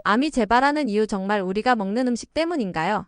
암이 재발하는 이유 정말 우리가 먹는 음식 때문인가요?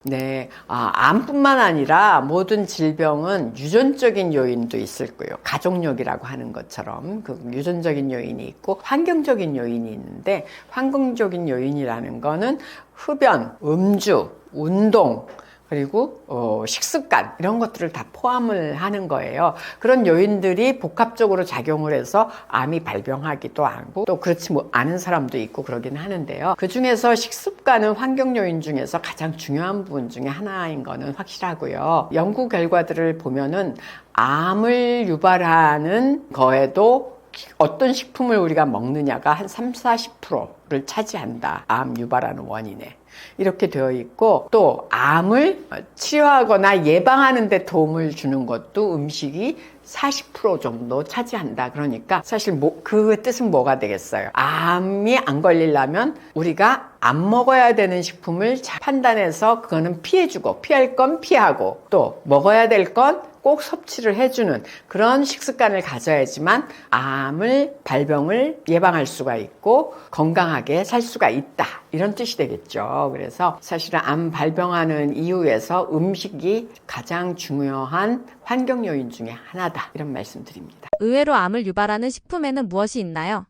네, 암뿐만 아니라 모든 질병은 유전적인 요인도 있을 거예요. 가족력이라고 하는 것처럼 그 유전적인 요인이 있고 환경적인 요인이 있는데, 환경적인 요인이라는 거는 흡연, 음주, 운동, 그리고 식습관, 이런 것들을 다 포함을 하는 거예요. 그런 요인들이 복합적으로 작용을 해서 암이 발병하기도 하고, 또 그렇지 않은 사람도 있고 그러긴 하는데요. 그 중에서 식습관은 환경 요인 중에서 가장 중요한 부분 중에 하나인 거는 확실하고요. 연구 결과들을 보면은 암을 유발하는 거에도 어떤 식품을 우리가 먹느냐가 한 30-40%를 차지한다. 암 유발하는 원인에. 이렇게 되어 있고, 또 암을 치료하거나 예방하는 데 도움을 주는 것도 음식이 40% 정도 차지한다. 그러니까 사실 그 뜻은 뭐가 되겠어요? 암이 안 걸리려면 우리가 안 먹어야 되는 식품을 잘 판단해서 그거는 피해주고, 피할 건 피하고, 또 먹어야 될 건 꼭 섭취를 해주는 그런 식습관을 가져야지만 암을, 발병을 예방할 수가 있고 건강하게 살 수가 있다, 이런 뜻이 되겠죠. 그래서 사실은 암 발병하는 이유에서 음식이 가장 중요한 환경 요인 중에 하나다, 이런 말씀드립니다. 의외로 암을 유발하는 식품에는 무엇이 있나요?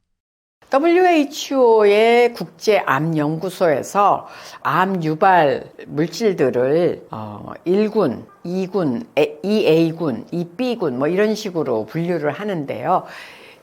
WHO의 국제암연구소에서 암 유발 물질들을 1군, 2군, 2A군, 2B군 뭐 이런 식으로 분류를 하는데요.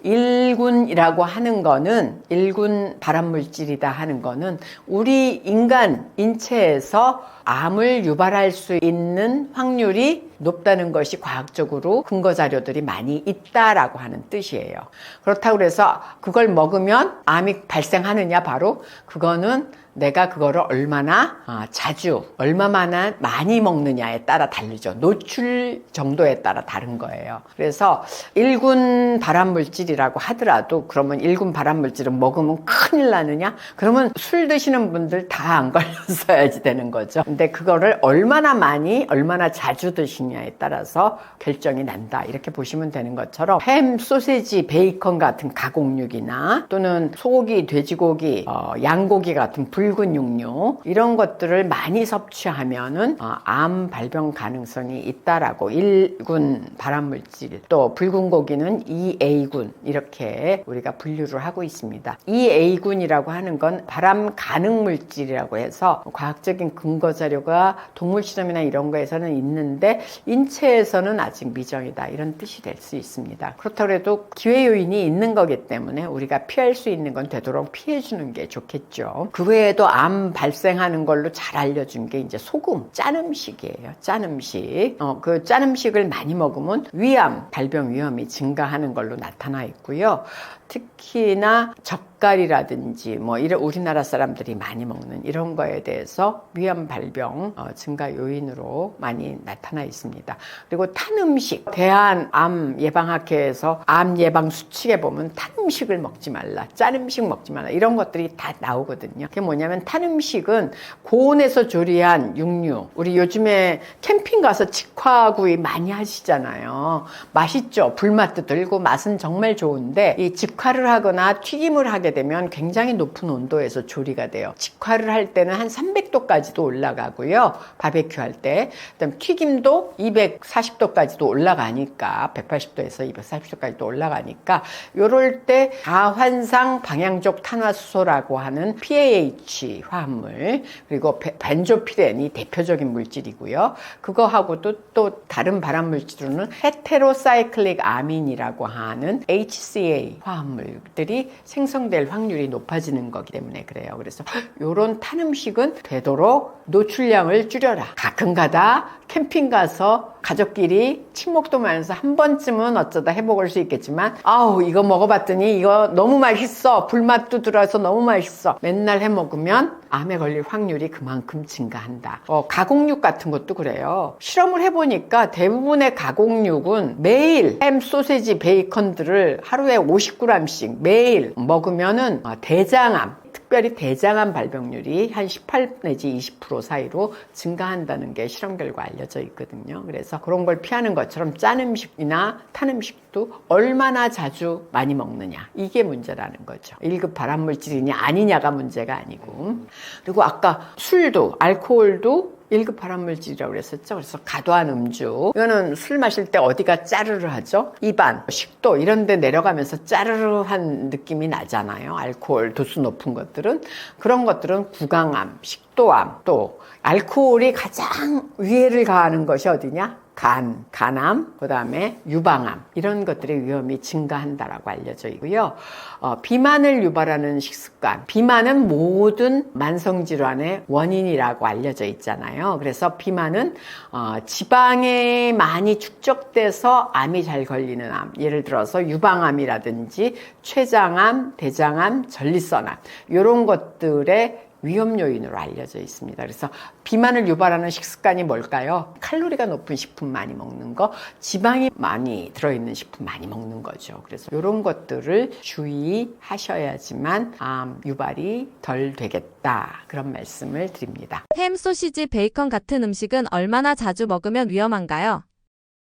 1군이라고 하는 거는, 1군 발암물질이다 하는 거는 우리 인간 인체에서 암을 유발할 수 있는 확률이 높다는 것이 과학적으로 근거 자료들이 많이 있다라고 하는 뜻이에요. 그렇다고 해서 그걸 먹으면 암이 발생하느냐, 바로 그거는 내가 그거를 얼마나 자주, 얼마나 많이 먹느냐에 따라 다르죠. 노출 정도에 따라 다른 거예요. 그래서 1군 발암물질이라고 하더라도, 그러면 1군 발암물질은 먹으면 큰일 나느냐? 그러면 술 드시는 분들 다 안 걸렸어야지 되는 거죠. 근데 그거를 얼마나 많이, 얼마나 자주 드시냐에 따라서 결정이 난다, 이렇게 보시면 되는 것처럼, 햄, 소세지, 베이컨 같은 가공육이나 또는 소고기, 돼지고기, 양고기 같은 붉은 육류, 이런 것들을 많이 섭취하면은 암 발병 가능성이 있다라고, 1군 발암물질, 또 붉은 고기는 2A군, 이렇게 우리가 분류를 하고 있습니다. 2A군이라고 하는 건 발암 가능 물질이라고 해서 과학적인 근거 자료가 동물 실험이나 이런 거에서는 있는데 인체에서는 아직 미정이다, 이런 뜻이 될 수 있습니다. 그렇다고 해도 기회 요인이 있는 거기 때문에 우리가 피할 수 있는 건 되도록 피해 주는 게 좋겠죠. 그 외에도 암 발생하는 걸로 잘 알려준 게 이제 소금, 짠 음식이에요. 짠 음식. 그 짠 음식을 많이 먹으면 위암 발병 위험이 증가하는 걸로 나타나 있고요. 특히나 젓갈이라든지 뭐 이런 우리나라 사람들이 많이 먹는 이런 거에 대해서 위암 발병 증가 요인으로 많이 나타나 있습니다. 그리고 탄 음식, 대한암예방학회에서 암 예방 수칙에 보면 탄 음식을 먹지 말라, 짠 음식 먹지 말라, 이런 것들이 다 나오거든요. 그게 뭐냐면, 탄 음식은 고온에서 조리한 육류, 우리 요즘에 캠핑 가서 직화구이 많이 하시잖아요. 맛있죠? 불맛도 들고 맛은 정말 좋은데, 이 직화를 하거나 튀김을 하게 되면 굉장히 높은 온도에서 조리가 돼요. 직화를 할 때는 한 300도까지도 올라가고요. 바베큐 할 때. 그다음 튀김도 240도까지도 올라가니까, 180도에서 240도까지도 올라가니까, 요럴 때 다환상 방향족 탄화수소라고 하는 PAH 화합물, 그리고 벤조피렌이 대표적인 물질이고요. 그거하고도 또 다른 발암물질로는 헤테로사이클릭 아민이라고 하는 HCA 화합물들이 생성될 확률이 높아지는 거기 때문에 그래요. 그래서 요런 탄 음식은 되도록 노출량을 줄여라. 가끔가다 캠핑 가서 가족끼리 친목도 많아서 한 번쯤은 어쩌다 해먹을 수 있겠지만, 아우 이거 먹어봤더니 이거 너무 맛있어, 불맛도 들어서 너무 맛있어, 맨날 해먹으면 암에 걸릴 확률이 그만큼 증가한다. 가공육 같은 것도 그래요. 실험을 해보니까 대부분의 가공육은 매일 햄, 소세지, 베이컨들을 하루에 50g씩 매일 먹으면은 대장암, 특별히 특별히 대장암 발병률이 한 18 내지 20% 사이로 증가한다는 게 실험 결과 알려져 있거든요. 그래서 그런 걸 피하는 것처럼 짠 음식이나 탄 음식도 얼마나 자주 많이 먹느냐, 이게 문제라는 거죠. 1급 발암물질이냐 아니냐가 문제가 아니고. 그리고 아까 술도, 알코올도 1급 발암물질이라고 그랬었죠. 그래서 과도한 음주, 이거는 술 마실 때 어디가 짜르르 하죠? 입안, 식도 이런 데 내려가면서 짜르르한 느낌이 나잖아요. 알코올 도수 높은 것들은. 그런 것들은 구강암, 식도암, 또 알코올이 가장 위해를 가하는 것이 어디냐? 간암, 그 다음에 유방암, 이런 것들의 위험이 증가한다라고 알려져 있고요. 비만을 유발하는 식습관, 비만은 모든 만성질환의 원인이라고 알려져 있잖아요. 그래서 비만은 지방에 많이 축적돼서 암이 잘 걸리는 암, 예를 들어서 유방암이라든지 췌장암, 대장암, 전립선암, 이런 것들의 위험 요인으로 알려져 있습니다. 그래서 비만을 유발하는 식습관이 뭘까요? 칼로리가 높은 식품 많이 먹는 거, 지방이 많이 들어있는 식품 많이 먹는 거죠. 그래서 이런 것들을 주의하셔야지만 암 유발이 덜 되겠다, 그런 말씀을 드립니다. 햄, 소시지, 베이컨 같은 음식은 얼마나 자주 먹으면 위험한가요?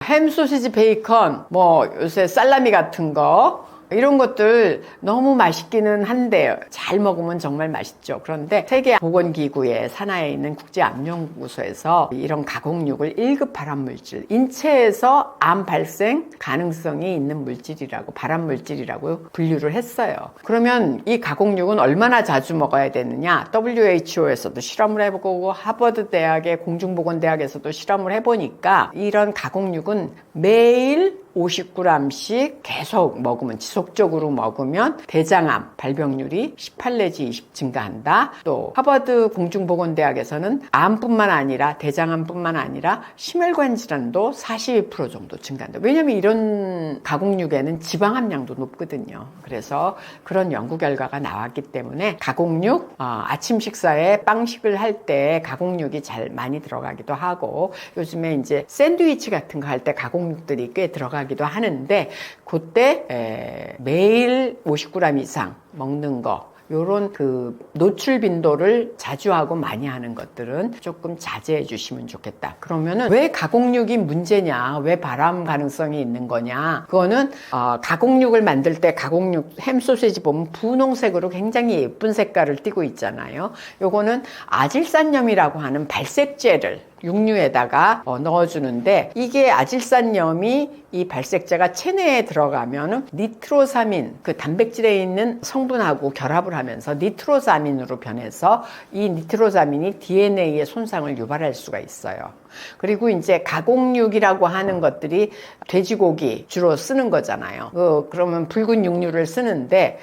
햄, 소시지, 베이컨, 뭐 요새 살라미 같은 거, 이런 것들 너무 맛있기는 한데 잘 먹으면 정말 맛있죠. 그런데 세계보건기구의 산하에 있는 국제암연구소에서 이런 가공육을 1급 발암물질, 인체에서 암 발생 가능성이 있는 물질이라고, 발암물질이라고 분류를 했어요. 그러면 이 가공육은 얼마나 자주 먹어야 되느냐? WHO에서도 실험을 해보고 하버드 대학의 공중보건대학에서도 실험을 해보니까 이런 가공육은 매일 50g씩 계속 먹으면, 지속적으로 먹으면 대장암 발병률이 18 내지 20 증가한다. 또 하버드 공중보건대학에서는 암뿐만 아니라 대장암뿐만 아니라 심혈관 질환도 42% 정도 증가한다. 왜냐하면 이런 가공육에는 지방 함량도 높거든요. 그래서 그런 연구 결과가 나왔기 때문에 가공육, 아침 식사에 빵식을 할 때 가공육이 잘 많이 들어가기도 하고, 요즘에 이제 샌드위치 같은 거 할 때 가공육들이 꽤 들어가기도 하는데, 그때 매일 50g 이상 먹는 거, 요런 그 노출 빈도를 자주 하고 많이 하는 것들은 조금 자제해 주시면 좋겠다. 그러면은 왜 가공육이 문제냐, 왜 발암 가능성이 있는 거냐, 그거는 가공육을 만들 때 가공육 햄, 소시지 보면 분홍색으로 굉장히 예쁜 색깔을 띠고 있잖아요. 요거는 아질산염이라고 하는 발색제를 육류에다가 넣어주는데, 이게 아질산염이 이 발색제가 체내에 들어가면 니트로사민, 그 단백질에 있는 성분하고 결합을 하면서 니트로사민으로 변해서 이 니트로사민이 DNA의 손상을 유발할 수가 있어요. 그리고 이제 가공육이라고 하는 것들이 돼지고기 주로 쓰는 거잖아요. 그러면 붉은 육류를 쓰는데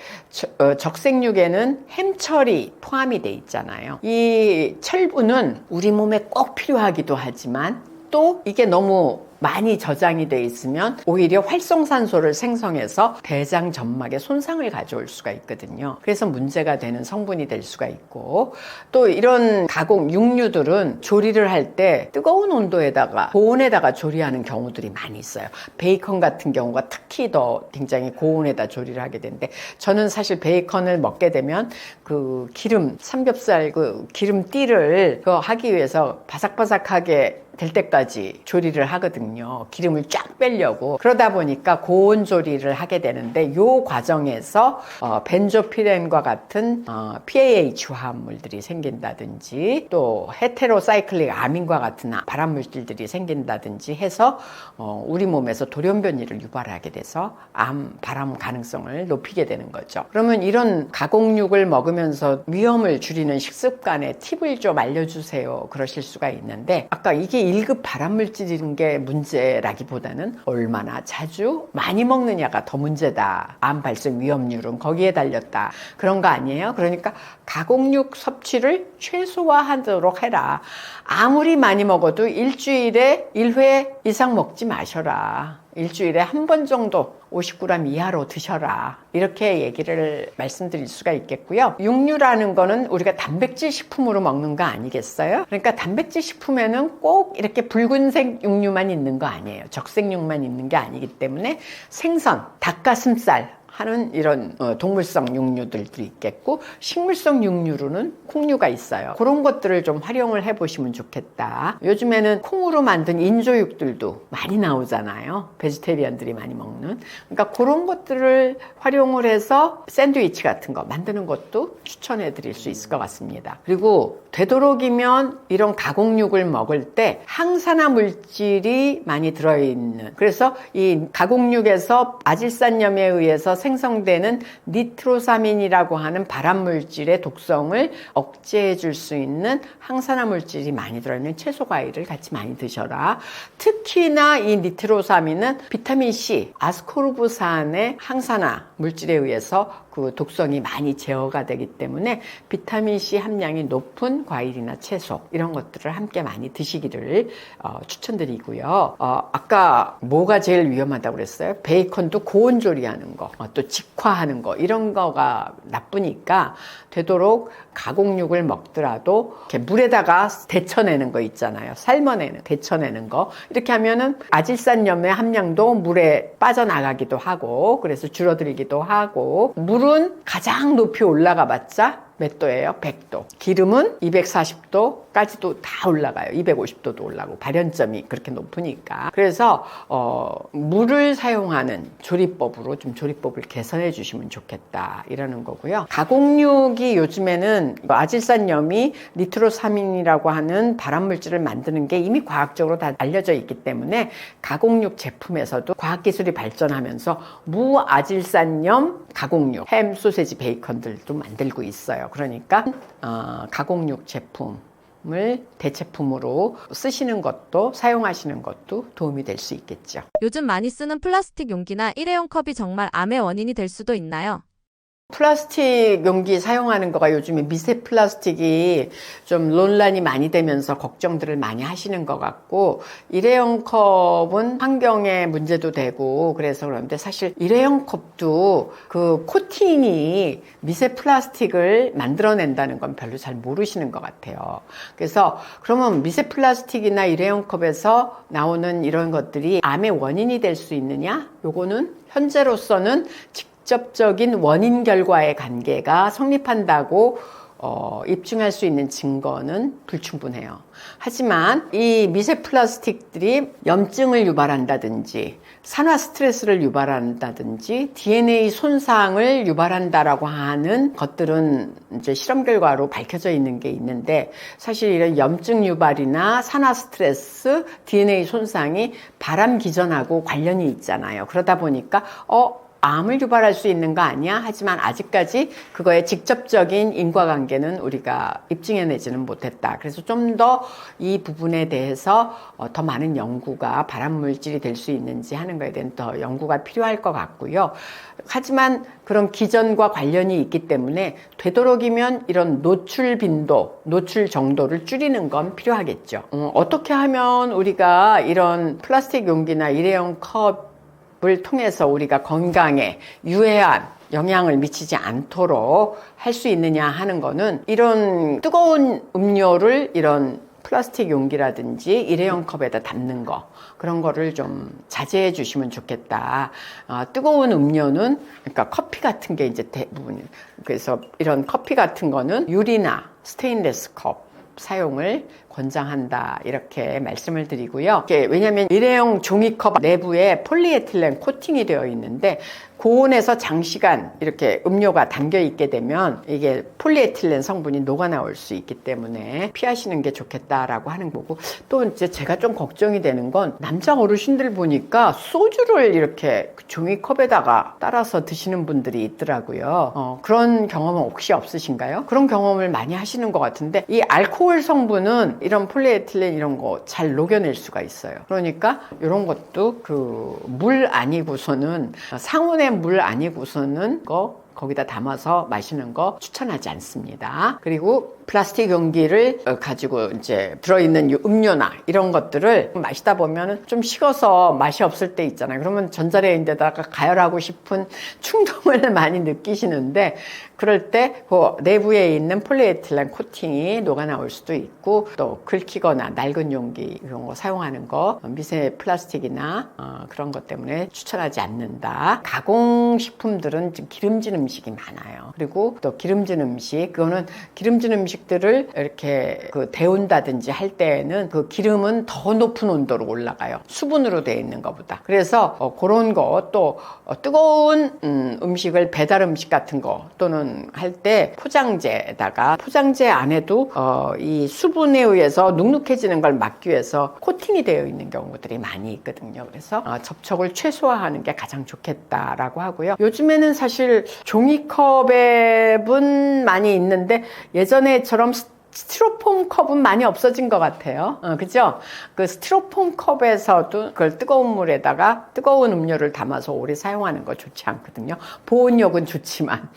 적색육에는 햄철이 포함이 돼 있잖아요. 이 철분은 우리 몸에 꼭 필요하기도 하지만 또 이게 너무 많이 저장이 돼 있으면 오히려 활성산소를 생성해서 대장 점막에 손상을 가져올 수가 있거든요. 그래서 문제가 되는 성분이 될 수가 있고, 또 이런 가공 육류들은 조리를 할 때 뜨거운 온도에다가, 고온에다가 조리하는 경우들이 많이 있어요. 베이컨 같은 경우가 특히 더 굉장히 고온에다 조리를 하게 되는데, 저는 사실 베이컨을 먹게 되면 그 기름, 삼겹살 그 기름띠를 그거 하기 위해서 바삭바삭하게 될 때까지 조리를 하거든요. 기름을 쫙 빼려고. 그러다 보니까 고온 조리를 하게 되는데, 이 과정에서 벤조피렌과 같은 PAH 화합물들이 생긴다든지, 또 헤테로사이클릭 아민과 같은 발암물질들이 생긴다든지 해서 우리 몸에서 돌연변이를 유발하게 돼서 발암 가능성을 높이게 되는 거죠. 그러면 이런 가공육을 먹으면서 위험을 줄이는 식습관의 팁을 좀 알려주세요, 그러실 수가 있는데, 아까 이게 1급 발암물질인 게 문제라기보다는 얼마나 자주 많이 먹느냐가 더 문제다. 암 발생 위험률은 거기에 달렸다. 그런 거 아니에요? 그러니까 가공육 섭취를 최소화하도록 해라. 아무리 많이 먹어도 일주일에 1회 이상 먹지 마셔라. 일주일에 한 번 정도 50g 이하로 드셔라. 이렇게 얘기를 말씀드릴 수가 있겠고요. 육류라는 거는 우리가 단백질 식품으로 먹는 거 아니겠어요? 그러니까 단백질 식품에는 꼭 이렇게 붉은색 육류만 있는 거 아니에요. 적색육만 있는 게 아니기 때문에 생선, 닭가슴살, 하는 이런 동물성 육류들도 있겠고, 식물성 육류로는 콩류가 있어요. 그런 것들을 좀 활용을 해보시면 좋겠다. 요즘에는 콩으로 만든 인조육들도 많이 나오잖아요. 베지테리언들이 많이 먹는. 그러니까 그런 것들을 활용을 해서 샌드위치 같은 거 만드는 것도 추천해 드릴 수 있을 것 같습니다. 그리고 되도록이면 이런 가공육을 먹을 때 항산화 물질이 많이 들어있는, 그래서 이 가공육에서 아질산염에 의해서 생성되는 니트로사민이라고 하는 발암물질의 독성을 억제해 줄 수 있는 항산화 물질이 많이 들어있는 채소 과일을 같이 많이 드셔라. 특히나 이 니트로사민은 비타민C, 아스코르브산의 항산화 물질에 의해서 그 독성이 많이 제어가 되기 때문에 비타민C 함량이 높은 과일이나 채소 이런 것들을 함께 많이 드시기를 추천드리고요. 아까 뭐가 제일 위험하다고 그랬어요? 베이컨도 고온 조리하는 거, 또 직화하는 거 이런 거가 나쁘니까 되도록 가공육을 먹더라도 이렇게 물에다가 데쳐내는 거 있잖아요. 삶아내는, 데쳐내는 거. 이렇게 하면은 아질산염의 함량도 물에 빠져나가기도 하고, 그래서 줄어들기도 하고, 물은 가장 높이 올라가 봤자 몇 도예요? 100도. 기름은 240도까지도 다 올라가요. 250도도 올라가고 발연점이 그렇게 높으니까. 그래서 물을 사용하는 조리법으로 좀 조리법을 개선해 주시면 좋겠다 이러는 거고요. 가공육이 요즘에는 아질산염이 니트로사민이라고 하는 발암물질을 만드는 게 이미 과학적으로 다 알려져 있기 때문에 가공육 제품에서도 과학기술이 발전하면서 무아질산염 가공육, 햄, 소세지, 베이컨들도 만들고 있어요. 그러니까 가공육 제품을 대체품으로 쓰시는 것도 사용하시는 것도 도움이 될 수 있겠죠. 요즘 많이 쓰는 플라스틱 용기나 일회용 컵이 정말 암의 원인이 될 수도 있나요? 플라스틱 용기 사용하는 거가 요즘에 미세 플라스틱이 좀 논란이 많이 되면서 걱정들을 많이 하시는 것 같고, 일회용 컵은 환경에 문제도 되고 그래서 그런데 사실 일회용 컵도 그 코팅이 미세 플라스틱을 만들어낸다는 건 별로 잘 모르시는 것 같아요. 그래서 그러면 미세 플라스틱이나 일회용 컵에서 나오는 이런 것들이 암의 원인이 될 수 있느냐? 요거는 현재로서는 직접적인 원인 결과의 관계가 성립한다고 입증할 수 있는 증거는 불충분해요. 하지만 이 미세 플라스틱들이 염증을 유발한다든지 산화 스트레스를 유발한다든지 DNA 손상을 유발한다라고 하는 것들은 이제 실험 결과로 밝혀져 있는 게 있는데, 사실 이런 염증 유발이나 산화 스트레스, DNA 손상이 발암 기전하고 관련이 있잖아요. 그러다 보니까 암을 유발할 수 있는 거 아니야? 하지만 아직까지 그거의 직접적인 인과관계는 우리가 입증해내지는 못했다. 그래서 좀 더 이 부분에 대해서 더 많은 연구가 발암물질이 될 수 있는지 하는 거에 대한 더 연구가 필요할 것 같고요. 하지만 그런 기전과 관련이 있기 때문에 되도록이면 이런 노출 빈도, 노출 정도를 줄이는 건 필요하겠죠. 어떻게 하면 우리가 이런 플라스틱 용기나 일회용 컵을 통해서 우리가 건강에 유해한 영향을 미치지 않도록 할 수 있느냐 하는 거는, 이런 뜨거운 음료를 이런 플라스틱 용기라든지 일회용 컵에다 담는 거, 그런 거를 좀 자제해 주시면 좋겠다. 뜨거운 음료는, 그러니까 커피 같은 게 이제 대부분, 그래서 이런 커피 같은 거는 유리나 스테인리스 컵 사용을 권장한다 이렇게 말씀을 드리고요. 왜냐하면 일회용 종이컵 내부에 폴리에틸렌 코팅이 되어 있는데, 고온에서 장시간 이렇게 음료가 담겨 있게 되면 이게 폴리에틸렌 성분이 녹아 나올 수 있기 때문에 피하시는 게 좋겠다라고 하는 거고, 또 이제 제가 좀 걱정이 되는 건 남자 어르신들 보니까 소주를 이렇게 종이컵에다가 따라서 드시는 분들이 있더라고요. 그런 경험은 혹시 없으신가요? 그런 경험을 많이 하시는 것 같은데, 이 알코올 성분은 이런 폴리에틸렌 이런 거 잘 녹여낼 수가 있어요. 그러니까 이런 것도 그 물 아니고서는, 상온의 물 아니고서는 거기다 담아서 마시는 거 추천하지 않습니다. 그리고 플라스틱 용기를 가지고 이제 들어있는 음료나 이런 것들을 마시다 보면 좀 식어서 맛이 없을 때 있잖아요. 그러면 전자레인지에다가 가열하고 싶은 충동을 많이 느끼시는데, 그럴 때 그 내부에 있는 폴리에틸렌 코팅이 녹아나올 수도 있고, 또 긁히거나 낡은 용기 이런 거 사용하는 거 미세 플라스틱이나 그런 것 때문에 추천하지 않는다. 가공식품들은 좀 기름진 음식이 많아요. 그리고 또 기름진 음식, 그거는 기름진 음식들을 이렇게 데운다든지 할 때에는 그 기름은 더 높은 온도로 올라가요. 수분으로 되어 있는 것보다. 그래서 그런 거, 또 뜨거운 음식을, 배달 음식 같은 거 또는 할 때 포장재에다가, 포장재 안에도 이 수분에 의해서 눅눅해지는 걸 막기 위해서 코팅이 되어 있는 경우들이 많이 있거든요. 그래서 접촉을 최소화하는 게 가장 좋겠다라고 하고요. 요즘에는 사실 종이컵은 많이 있는데 예전에처럼 스티로폼 컵은 많이 없어진 것 같아요. 그죠? 그 스티로폼 컵에서도 그걸 뜨거운 물에다가 뜨거운 음료를 담아서 오래 사용하는 거 좋지 않거든요. 보온력은 좋지만.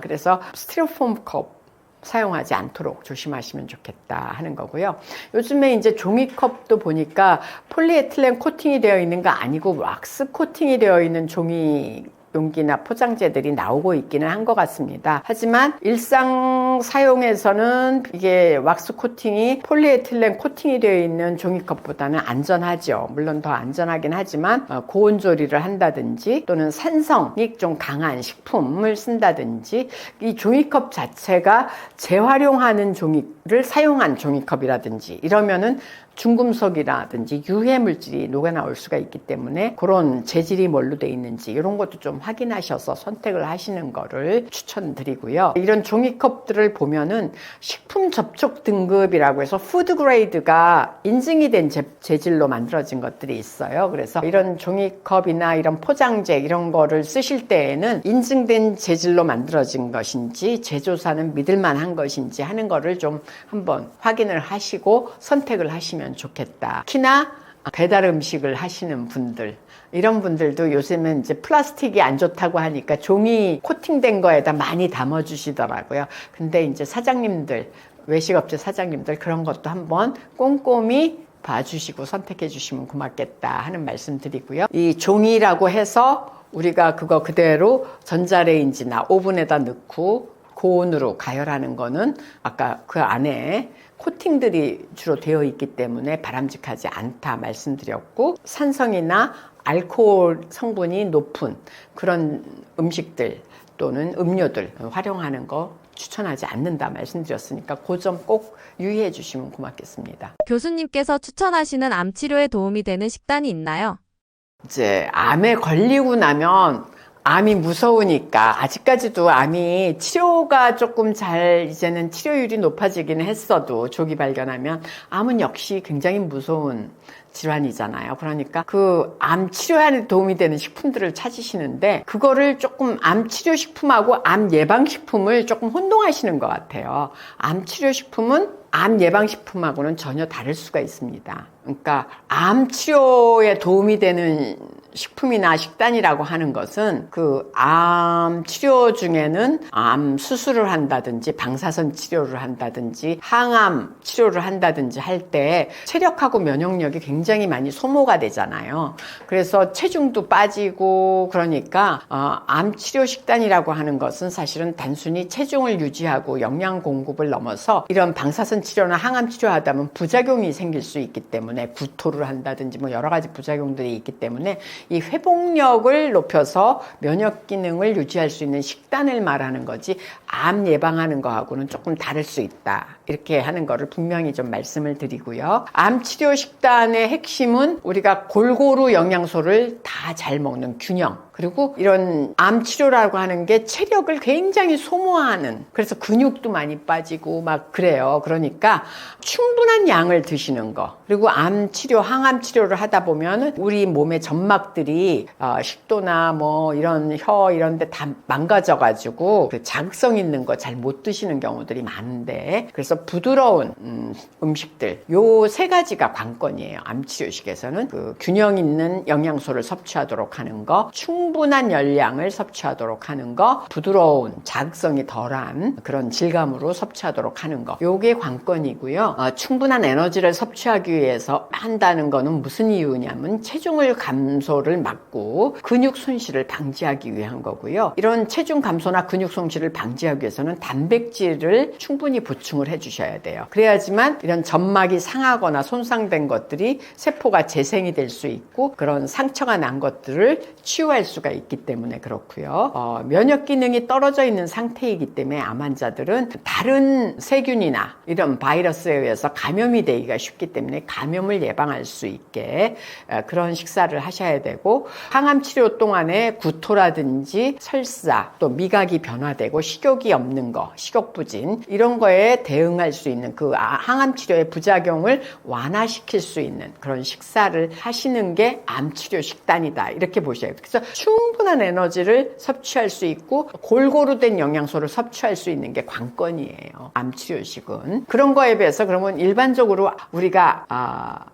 그래서 스티로폼 컵 사용하지 않도록 조심하시면 좋겠다 하는 거고요. 요즘에 이제 종이컵도 보니까 폴리에틸렌 코팅이 되어 있는 거 아니고 왁스 코팅이 되어 있는 종이 용기나 포장재들이 나오고 있기는 한 것 같습니다. 하지만 일상 사용에서는 이게 왁스 코팅이 폴리에틸렌 코팅이 되어 있는 종이컵보다는 안전하죠. 물론 더 안전하긴 하지만 고온 조리를 한다든지 또는 산성이 좀 강한 식품을 쓴다든지, 이 종이컵 자체가 재활용하는 종이를 사용한 종이컵이라든지 이러면은 중금속이라든지 유해 물질이 녹아나올 수가 있기 때문에 그런 재질이 뭘로 돼 있는지 이런 것도 좀 확인하셔서 선택을 하시는 거를 추천드리고요. 이런 종이컵들을 보면은 식품 접촉 등급이라고 해서 푸드 그레이드가 인증이 된 재질로 만들어진 것들이 있어요. 그래서 이런 종이컵이나 이런 포장재 이런 거를 쓰실 때에는 인증된 재질로 만들어진 것인지 제조사는 믿을만한 것인지 하는 거를 좀 한번 확인을 하시고 선택을 하시면 좋겠다. 특히나 배달 음식을 하시는 분들, 이런 분들도 요즘은 이제 플라스틱이 안 좋다고 하니까 종이 코팅된 거에다 많이 담아주시더라고요. 근데 이제 사장님들, 외식업체 사장님들 그런 것도 한번 꼼꼼히 봐주시고 선택해 주시면 고맙겠다 하는 말씀 드리고요. 이 종이라고 해서 우리가 그거 그대로 전자레인지나 오븐에다 넣고 고온으로 가열하는 거는 아까 그 안에 코팅들이 주로 되어 있기 때문에 바람직하지 않다 말씀드렸고, 산성이나 알코올 성분이 높은 그런 음식들 또는 음료들 활용하는 거 추천하지 않는다 말씀드렸으니까 그 점 꼭 유의해 주시면 고맙겠습니다. 교수님께서 추천하시는 암 치료에 도움이 되는 식단이 있나요? 이제 암에 걸리고 나면 암이 무서우니까, 아직까지도 암이 치료가 조금 잘, 이제는 치료율이 높아지기는 했어도 조기 발견하면 암은 역시 굉장히 무서운 질환이잖아요. 그러니까 그 암 치료에 도움이 되는 식품들을 찾으시는데, 그거를 조금 암 치료 식품하고 암 예방 식품을 조금 혼동하시는 것 같아요. 암 치료 식품은 암 예방 식품하고는 전혀 다를 수가 있습니다. 그러니까 암 치료에 도움이 되는 식품이나 식단이라고 하는 것은 그 암 치료 중에는 암 수술을 한다든지 방사선 치료를 한다든지 항암 치료를 한다든지 할 때 체력하고 면역력이 굉장히 많이 소모가 되잖아요. 그래서 체중도 빠지고, 그러니까 암 치료 식단이라고 하는 것은 사실은 단순히 체중을 유지하고 영양 공급을 넘어서 이런 방사선 치료나 항암 치료하다 보면 부작용이 생길 수 있기 때문에, 구토를 한다든지 뭐 여러 가지 부작용들이 있기 때문에 이 회복력을 높여서 면역 기능을 유지할 수 있는 식단을 말하는 거지, 암 예방하는 거하고는 조금 다를 수 있다 이렇게 하는 거를 분명히 좀 말씀을 드리고요. 암 치료 식단의 핵심은 우리가 골고루 영양소를 다 잘 먹는 균형, 그리고 이런 암 치료라고 하는 게 체력을 굉장히 소모하는, 그래서 근육도 많이 빠지고 막 그래요. 그러니까 충분한 양을 드시는 거, 그리고 암 치료, 항암 치료를 하다 보면 우리 몸의 점막들이 식도나 뭐 이런 혀 이런 데 다 망가져가지고 그 자극성 있는 거 잘 못 드시는 경우들이 많은데, 그래서 부드러운 음식들, 요 세 가지가 관건이에요. 암 치료식에서는 그 균형 있는 영양소를 섭취하도록 하는 거, 충분한 충분한 열량을 섭취하도록 하는 거, 부드러운 자극성이 덜한 그런 질감으로 섭취하도록 하는 거, 요게 관건이고요. 충분한 에너지를 섭취하기 위해서 한다는 거는 무슨 이유냐면 체중을 감소를 막고 근육 손실을 방지하기 위한 거고요. 이런 체중 감소나 근육 손실을 방지하기 위해서는 단백질을 충분히 보충을 해주셔야 돼요. 그래야지만 이런 점막이 상하거나 손상된 것들이 세포가 재생이 될 수 있고 그런 상처가 난 것들을 치유할 수가 있기 때문에 그렇고요. 면역 기능이 떨어져 있는 상태이기 때문에 암 환자들은 다른 세균이나 이런 바이러스에 의해서 감염이 되기가 쉽기 때문에 감염을 예방할 수 있게 그런 식사를 하셔야 되고, 항암 치료 동안에 구토라든지 설사, 또 미각이 변화되고 식욕이 없는 거, 식욕부진 이런 거에 대응할 수 있는 그 항암 치료의 부작용을 완화시킬 수 있는 그런 식사를 하시는 게 암 치료 식단이다, 이렇게 보셔야 돼요. 그래서 충분한 에너지를 섭취할 수 있고 골고루 된 영양소를 섭취할 수 있는 게 관건이에요, 암 치료식은. 그런 거에 비해서 그러면 일반적으로 우리가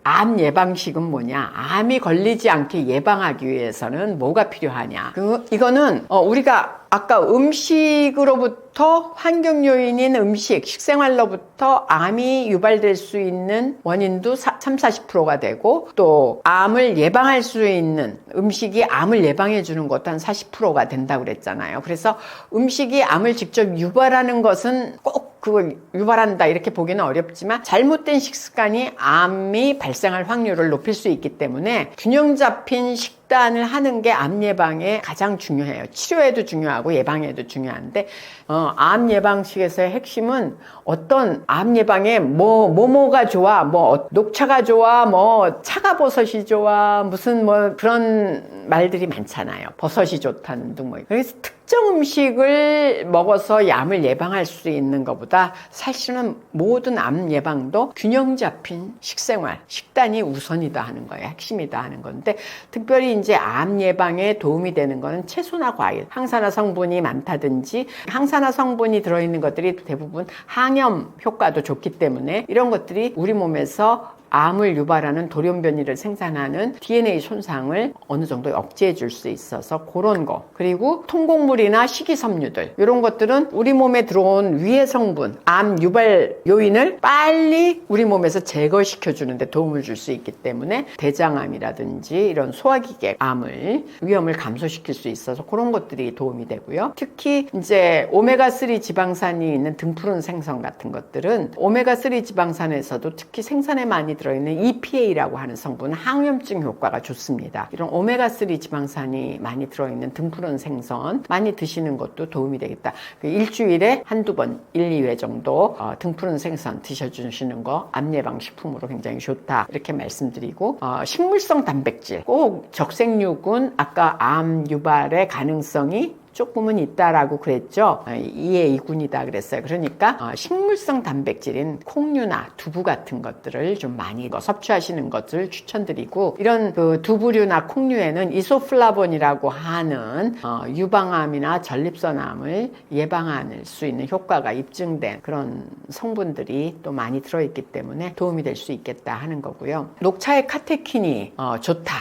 암 예방식은 뭐냐, 암이 걸리지 않게 예방하기 위해서는 뭐가 필요하냐, 이거는 우리가 아까 음식으로부터 환경 요인인 음식, 식생활로부터 암이 유발될 수 있는 원인도 30-40%가 되고, 또 암을 예방할 수 있는 음식이 암을 예방해 주는 것도 한 40%가 된다고 그랬잖아요. 그래서 음식이 암을 직접 유발하는 것은 꼭 그걸 유발한다 이렇게 보기는 어렵지만 잘못된 식습관이 암이 발생할 확률을 높일 수 있기 때문에 균형 잡힌 식단을 하는 게 암 예방에 가장 중요해요. 치료에도 중요하고 예방에도 중요한데, 암 예방식에서의 핵심은 어떤 암 예방에 뭐가 좋아, 녹차가 좋아, 차가버섯이 좋아, 무슨 그런 말들이 많잖아요. 버섯이 좋다는 등 그래서 특정 음식을 먹어서 암을 예방할 수 있는 것보다 사실은 모든 암 예방도 균형 잡힌 식생활, 식단이 우선이다 하는 거예요. 핵심이다 하는 건데, 특별히 이제 암 예방에 도움이 되는 거는 채소나 과일, 항산화 성분이 많다든지, 항산화 성분이 들어있는 것들이 대부분 항염 효과도 좋기 때문에 이런 것들이 우리 몸에서 암을 유발하는 돌연변이를 생산하는 DNA 손상을 어느 정도 억제해 줄 수 있어서 그런 거, 그리고 통곡물이나 식이섬유들, 이런 것들은 우리 몸에 들어온 위해 성분, 암 유발 요인을 빨리 우리 몸에서 제거시켜 주는데 도움을 줄 수 있기 때문에 대장암이라든지 이런 소화기계 암을 위험을 감소시킬 수 있어서 그런 것들이 도움이 되고요. 특히 이제 오메가3 지방산이 있는 등푸른 생선 같은 것들은 오메가3 지방산에서도 특히 생선에 많이 들어있는 EPA라고 하는 성분은 항염증 효과가 좋습니다. 이런 오메가3 지방산이 많이 들어있는 등푸른 생선 많이 드시는 것도 도움이 되겠다. 일주일에 한두 번, 1-2회 정도 등푸른 생선 드셔주시는 거 암 예방 식품으로 굉장히 좋다, 이렇게 말씀드리고, 식물성 단백질, 꼭 적색육은 아까 암 유발의 가능성이 조금은 있다라고 그랬죠. 2의 2군이다 그랬어요. 그러니까 식물성 단백질인 콩류나 두부 같은 것들을 좀 많이 섭취하시는 것을 추천드리고, 이런 그 두부류나 콩류에는 이소플라본이라고 하는 유방암이나 전립선암을 예방할 수 있는 효과가 입증된 그런 성분들이 또 많이 들어있기 때문에 도움이 될 수 있겠다 하는 거고요. 녹차의 카테킨이 좋다.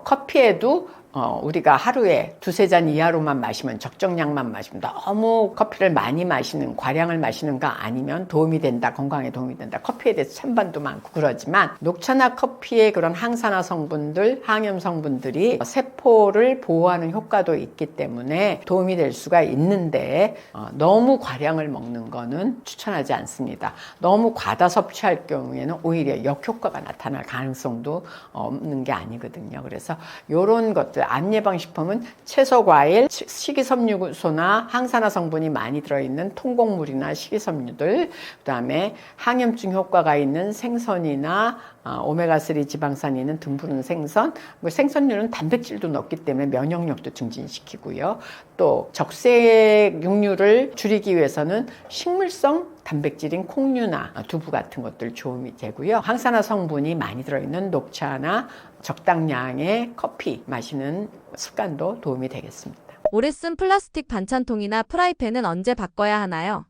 커피에도 우리가 하루에 2-3잔 이하로만 마시면, 적정량만 마시면, 너무 커피를 많이 마시는, 과량을 마시는 거 아니면 도움이 된다, 건강에 도움이 된다. 커피에 대해서 찬반도 많고 그러지만 녹차나 커피의 그런 항산화 성분들, 항염 성분들이 세포를 보호하는 효과도 있기 때문에 도움이 될 수가 있는데, 너무 과량을 먹는 거는 추천하지 않습니다. 너무 과다 섭취할 경우에는 오히려 역효과가 나타날 가능성도 없는 게 아니거든요. 그래서 이런 것들, 암 예방 식품은 채소, 과일, 식이섬유소나 항산화 성분이 많이 들어있는 통곡물이나 식이섬유들, 그다음에 항염증 효과가 있는 생선이나 오메가3 지방산이 있는 등푸른 생선, 생선류는 단백질도 넣기 때문에 면역력도 증진시키고요. 또 적색 육류를 줄이기 위해서는 식물성 단백질인 콩류나 두부 같은 것들 도움이 되고요. 항산화 성분이 많이 들어있는 녹차나 적당량의 커피 마시는 습관도 도움이 되겠습니다. 오래 쓴 플라스틱 반찬통이나 프라이팬은 언제 바꿔야 하나요?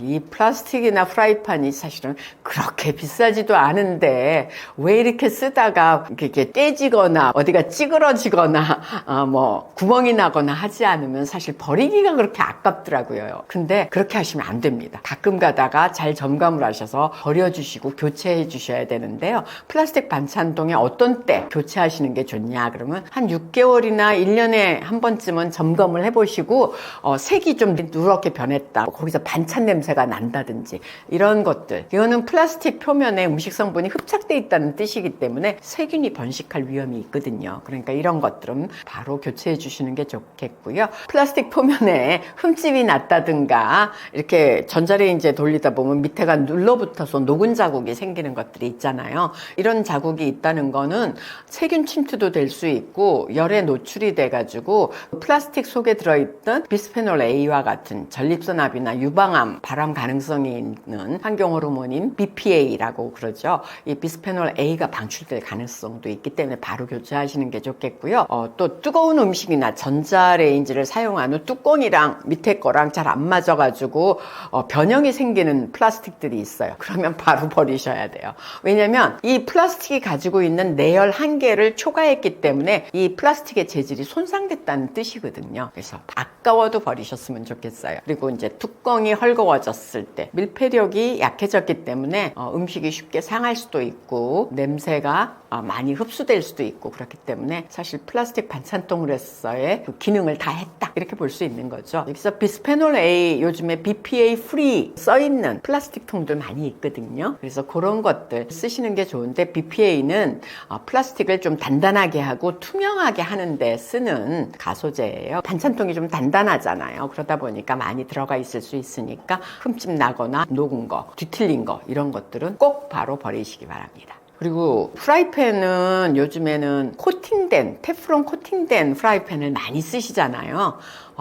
이 플라스틱이나 프라이팬이 사실은 그렇게 비싸지도 않은데 왜 이렇게 쓰다가 이렇게 깨지거나 어디가 찌그러지거나 뭐 구멍이 나거나 하지 않으면 사실 버리기가 그렇게 아깝더라고요. 근데 그렇게 하시면 안 됩니다. 가끔 가다가 잘 점검을 하셔서 버려주시고 교체해 주셔야 되는데요. 플라스틱 반찬통에 어떤 때 교체하시는 게 좋냐 그러면 한 6개월이나 1년에 한 번쯤은 점검을 해보시고 색이 좀 누렇게 변했다. 거기서 반찬 냄새가 난다든지 이런 것들, 이거는 플라스틱 표면에 음식 성분이 흡착돼 있다는 뜻이기 때문에 세균이 번식할 위험이 있거든요. 그러니까 이런 것들은 바로 교체해 주시는 게 좋겠고요. 플라스틱 표면에 흠집이 났다든가 이렇게 전자레인지에 돌리다 보면 밑에가 눌러붙어서 녹은 자국이 생기는 것들이 있잖아요. 이런 자국이 있다는 거는 세균 침투도 될 수 있고 열에 노출이 돼 가지고 플라스틱 속에 들어있던 비스페놀 A와 같은 전립선암이나 유방암 발암 가능성이 있는 환경 호르몬인 BPA라고 그러죠. 이 비스페놀 A가 방출될 가능성도 있기 때문에 바로 교체하시는 게 좋겠고요. 또 뜨거운 음식이나 전자레인지를 사용한 후 뚜껑이랑 밑에 거랑 잘 안 맞아가지고 변형이 생기는 플라스틱들이 있어요. 그러면 바로 버리셔야 돼요. 왜냐면 이 플라스틱이 가지고 있는 내열 한계를 초과했기 때문에 이 플라스틱의 재질이 손상됐다는 뜻이거든요. 그래서 아까워도 버리셨으면 좋겠어요. 그리고 이제 뚜껑이 헐거워졌을 때 밀폐력이 약해졌기 때문에 음식이 쉽게 상할 수도 있고 냄새가 많이 흡수될 수도 있고 그렇기 때문에 사실 플라스틱 반찬통으로서의 그 기능을 다 했다 이렇게 볼 수 있는 거죠. 여기서 비스페놀 A 요즘에 BPA 프리 써있는 플라스틱 통들 많이 있거든요. 그래서 그런 것들 쓰시는 게 좋은데 BPA는 플라스틱을 좀 단단하게 하고 투명하게 하는데 쓰는 가소제예요. 반찬통이 좀 단단하잖아요. 그러다 보니까 많이 들어가 있을 수 있으니까 흠집 나거나 녹은 거, 뒤틀린 거 이런 것들은 꼭 바로 버리시기 바랍니다. 그리고 프라이팬은 요즘에는 코팅된, 테프론 코팅된 프라이팬을 많이 쓰시잖아요.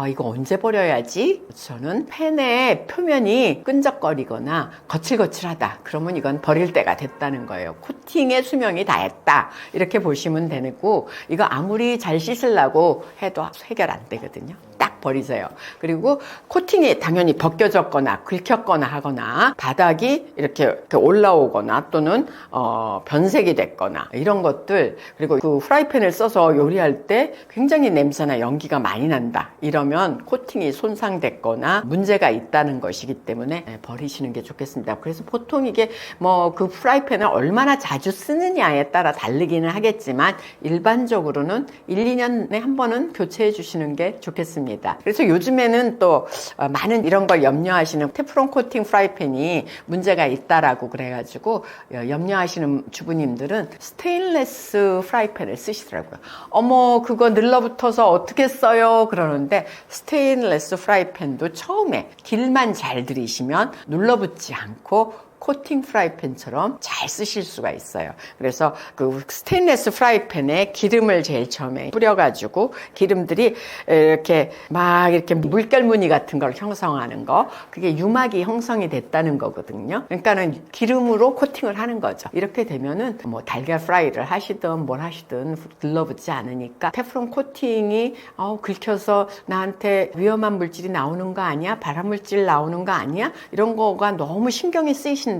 이거 언제 버려야지? 저는 팬의 표면이 끈적거리거나 거칠거칠하다. 그러면 이건 버릴 때가 됐다는 거예요. 코팅의 수명이 다했다. 이렇게 보시면 되고 이거 아무리 잘 씻으려고 해도 해결 안 되거든요. 딱 버리세요. 그리고 코팅이 당연히 벗겨졌거나 긁혔거나 하거나 바닥이 이렇게 올라오거나 또는 변색이 됐거나 이런 것들, 그리고 그 프라이팬을 써서 요리할 때 굉장히 냄새나 연기가 많이 난다. 이러면 코팅이 손상됐거나 문제가 있다는 것이기 때문에 버리시는 게 좋겠습니다. 그래서 보통 이게 뭐 그 프라이팬을 얼마나 자주 쓰느냐에 따라 다르기는 하겠지만 일반적으로는 1, 2년에 한 번은 교체해 주시는 게 좋겠습니다. 그래서 요즘에는 또 많은 이런 걸 염려하시는 테프론 코팅 프라이팬이 문제가 있다라고 그래가지고 염려하시는 주부님들은 스테인레스 프라이팬을 쓰시더라고요. 어머 그거 늘러붙어서 어떻게 써요? 그러는데 스테인레스 프라이팬도 처음에 길만 잘 들이시면 눌러붙지 않고 코팅 프라이팬처럼 잘 쓰실 수가 있어요. 그래서 그 스테인레스 프라이팬에 기름을 제일 처음에 뿌려가지고 기름들이 이렇게 막 이렇게 물결 무늬 같은 걸 형성하는 거, 그게 유막이 형성이 됐다는 거거든요. 그러니까는 기름으로 코팅을 하는 거죠. 이렇게 되면은 뭐 달걀 프라이를 하시든 뭘 하시든 들러붙지 않으니까 테프론 코팅이 긁혀서 나한테 위험한 물질이 나오는 거 아니야? 발암 물질 나오는 거 아니야? 이런 거가 너무 신경이 쓰이시는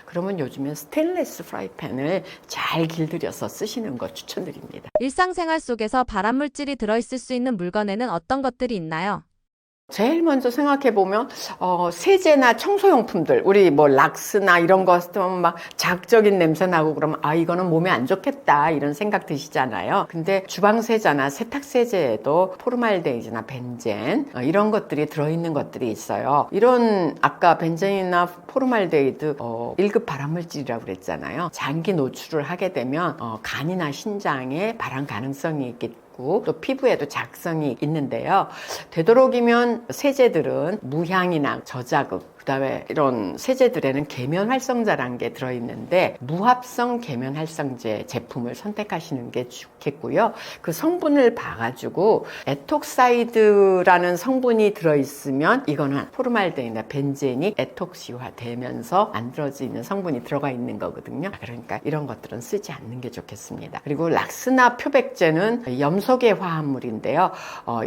그러면 요즘엔 스테인리스 프라이팬을 잘 길들여서 쓰시는 거 추천드립니다. 일상생활 속에서 발암물질이 들어있을 수 있는 물건에는 어떤 것들이 있나요? 제일 먼저 생각해보면 세제나 청소용품들, 우리 뭐 락스나 이런 거 쓰면 막 자극적인 냄새 나고 그러면 이거는 몸에 안 좋겠다 이런 생각 드시잖아요. 근데 주방세제나 세탁세제에도 포르말데이드나 벤젠 이런 것들이 들어있는 것들이 있어요. 이런 아까 벤젠이나 포르말데이드 1급 발암물질이라고 그랬잖아요. 장기 노출을 하게 되면 간이나 신장에 발암 가능성이 있기 또 피부에도 자극성이 있는데요. 되도록이면 세제들은 무향이나 저자극, 그다음에 이런 세제들에는 계면 활성제라는 게 들어있는데 무합성 계면 활성제 제품을 선택하시는 게 좋겠고요. 그 성분을 봐가지고 에톡사이드라는 성분이 들어있으면 이거는 포르말데인이나 벤젠이 에톡시화 되면서 만들어지는 성분이 들어가 있는 거거든요. 그러니까 이런 것들은 쓰지 않는 게 좋겠습니다. 그리고 락스나 표백제는 염소계 화합물인데요.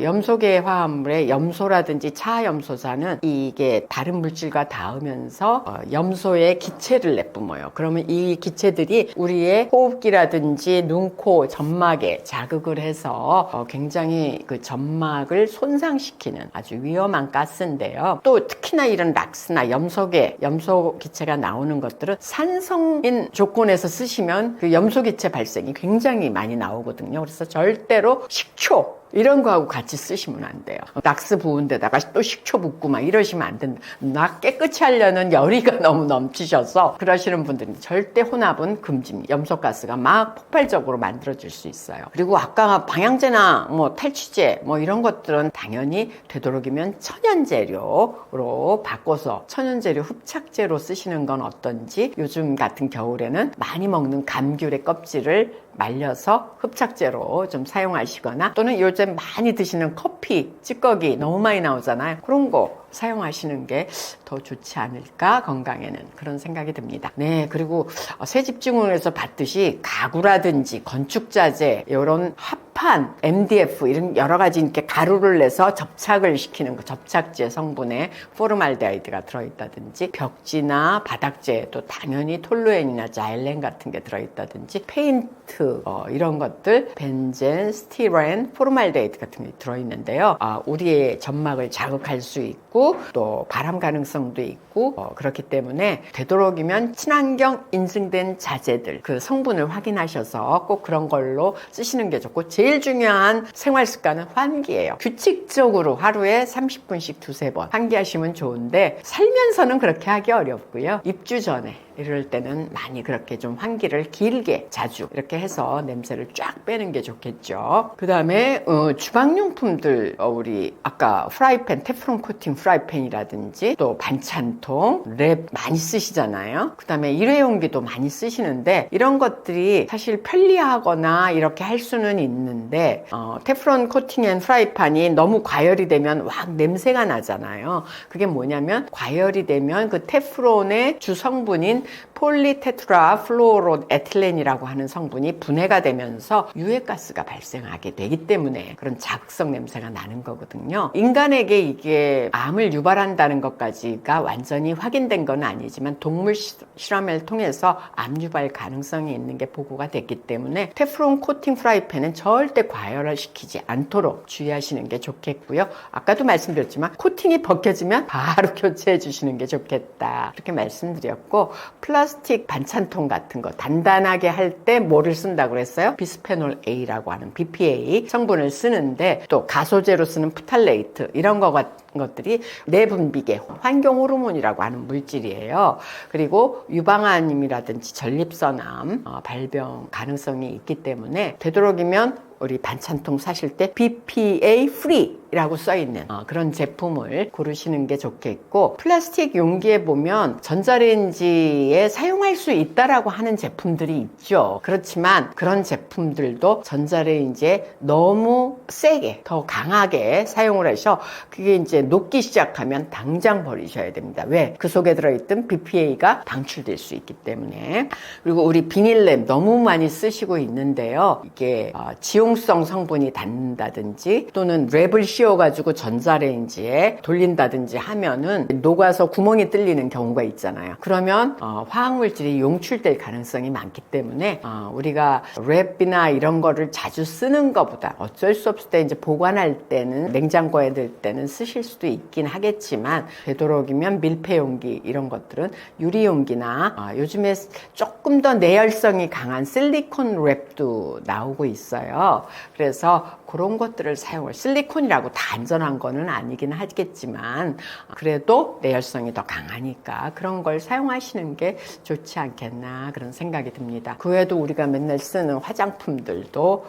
염소계 화합물에 염소라든지 차염소산은 이게 다른 물질과 닿으면서 염소의 기체를 내뿜어요. 그러면 이 기체들이 우리의 호흡기라든지 눈, 코, 점막에 자극을 해서 굉장히 그 점막을 손상시키는 아주 위험한 가스인데요. 또 특히나 이런 락스나 염소계, 염소 기체가 나오는 것들은 산성인 조건에서 쓰시면 그 염소 기체 발생이 굉장히 많이 나오거든요. 그래서 절대로 식초 이런 거하고 같이 쓰시면 안 돼요. 락스 부은 데다가 또 식초 붓고 막 이러시면 안 된다. 나 깨끗이 하려는 열의가 너무 넘치셔서 그러시는 분들은 절대 혼합은 금지입니다. 염소가스가 막 폭발적으로 만들어질 수 있어요. 그리고 아까 방향제나 뭐 탈취제 뭐 이런 것들은 당연히 되도록이면 천연재료로 바꿔서 천연재료 흡착제로 쓰시는 건 어떤지, 요즘 같은 겨울에는 많이 먹는 감귤의 껍질을 말려서 흡착제로 좀 사용하시거나, 또는 요즘 많이 드시는 커피, 찌꺼기 너무 많이 나오잖아요. 그런 거 사용하시는 게 더 좋지 않을까, 건강에는. 그런 생각이 듭니다. 네, 그리고 새집중원에서 봤듯이 가구라든지 건축자재, 이런 합판, MDF 이런 여러 가지 이렇게 가루를 내서 접착을 시키는 거, 접착제 성분에 포르말데하이드가 들어있다든지, 벽지나 바닥재에도 당연히 톨루엔이나 자일렌 같은 게 들어있다든지, 페인트 이런 것들 벤젠, 스티렌, 포르말데하이드 같은 게 들어있는데요. 우리의 점막을 자극할 수 있고 또 발암 가능성도 있고 그렇기 때문에 되도록이면 친환경 인증된 자재들, 그 성분을 확인하셔서 꼭 그런 걸로 쓰시는 게 좋고, 제일 중요한 생활 습관은 환기예요. 규칙적으로 하루에 30분씩 두세 번 환기하시면 좋은데, 살면서는 그렇게 하기 어렵고요. 입주 전에 이럴 때는 많이 그렇게 좀 환기를 길게 자주 이렇게 해서 냄새를 쫙 빼는 게 좋겠죠. 그 다음에 주방용품들, 우리 아까 프라이팬, 테프론 코팅 프라이팬이라든지 또 반찬통, 랩 많이 쓰시잖아요. 그 다음에 일회용기도 많이 쓰시는데, 이런 것들이 사실 편리하거나 이렇게 할 수는 있는데 테프론 코팅 앤 프라이팬이 너무 과열이 되면 막 냄새가 나잖아요. 그게 뭐냐면, 과열이 되면 그 테프론의 주성분인 폴리테트라 플루오로에틸렌이라고 하는 성분이 분해가 되면서 유해가스가 발생하게 되기 때문에 그런 자극성 냄새가 나는 거거든요. 인간에게 이게 암을 유발한다는 것까지가 완전히 확인된 건 아니지만, 동물 실험을 통해서 암 유발 가능성이 있는 게 보고가 됐기 때문에 테프론 코팅 프라이팬은 절대 과열을 시키지 않도록 주의하시는 게 좋겠고요. 아까도 말씀드렸지만 코팅이 벗겨지면 바로 교체해 주시는 게 좋겠다, 이렇게 말씀드렸고, 플라스틱 반찬통 같은 거 단단하게 할 때 뭐를 쓴다고 그랬어요? 비스페놀 A라고 하는 BPA 성분을 쓰는데, 또 가소제로 쓰는 프탈레이트, 이런 것들이 내분비계, 환경 호르몬이라고 하는 물질이에요. 그리고 유방암이라든지 전립선암 발병 가능성이 있기 때문에 되도록이면 우리 반찬통 사실 때 BPA 프리라고 써있는 그런 제품을 고르시는 게 좋겠고, 플라스틱 용기에 보면 전자레인지에 사용할 수 있다라고 하는 제품들이 있죠. 그렇지만 그런 제품들도 전자레인지에 너무 세게, 더 강하게 사용을 하셔 그게 이제 녹기 시작하면 당장 버리셔야 됩니다. 왜? 그 속에 들어있던 BPA가 방출될 수 있기 때문에. 그리고 우리 비닐랩 너무 많이 쓰시고 있는데요. 이게 지용성 성분이 닿는다든지, 또는 랩을 씌워가지고 전자레인지에 돌린다든지 하면은 녹아서 구멍이 뚫리는 경우가 있잖아요. 그러면 화학물질이 용출될 가능성이 많기 때문에 우리가 랩이나 이런 거를 자주 쓰는 것보다, 어쩔 수 없을 때 이제 보관할 때는, 냉장고에 넣을 때는 쓰실 수도 있긴 하겠지만, 되도록이면 밀폐용기 이런 것들은 유리용기나 요즘에 조금 더 내열성이 강한 실리콘 랩도 나오고 있어요. 그래서 그런 것들을 사용을, 실리콘이라고 다 안전한 거는 아니긴 하겠지만 그래도 내열성이 더 강하니까 그런 걸 사용하시는 게 좋지 않겠나 그런 생각이 듭니다. 그 외에도 우리가 맨날 쓰는 화장품들도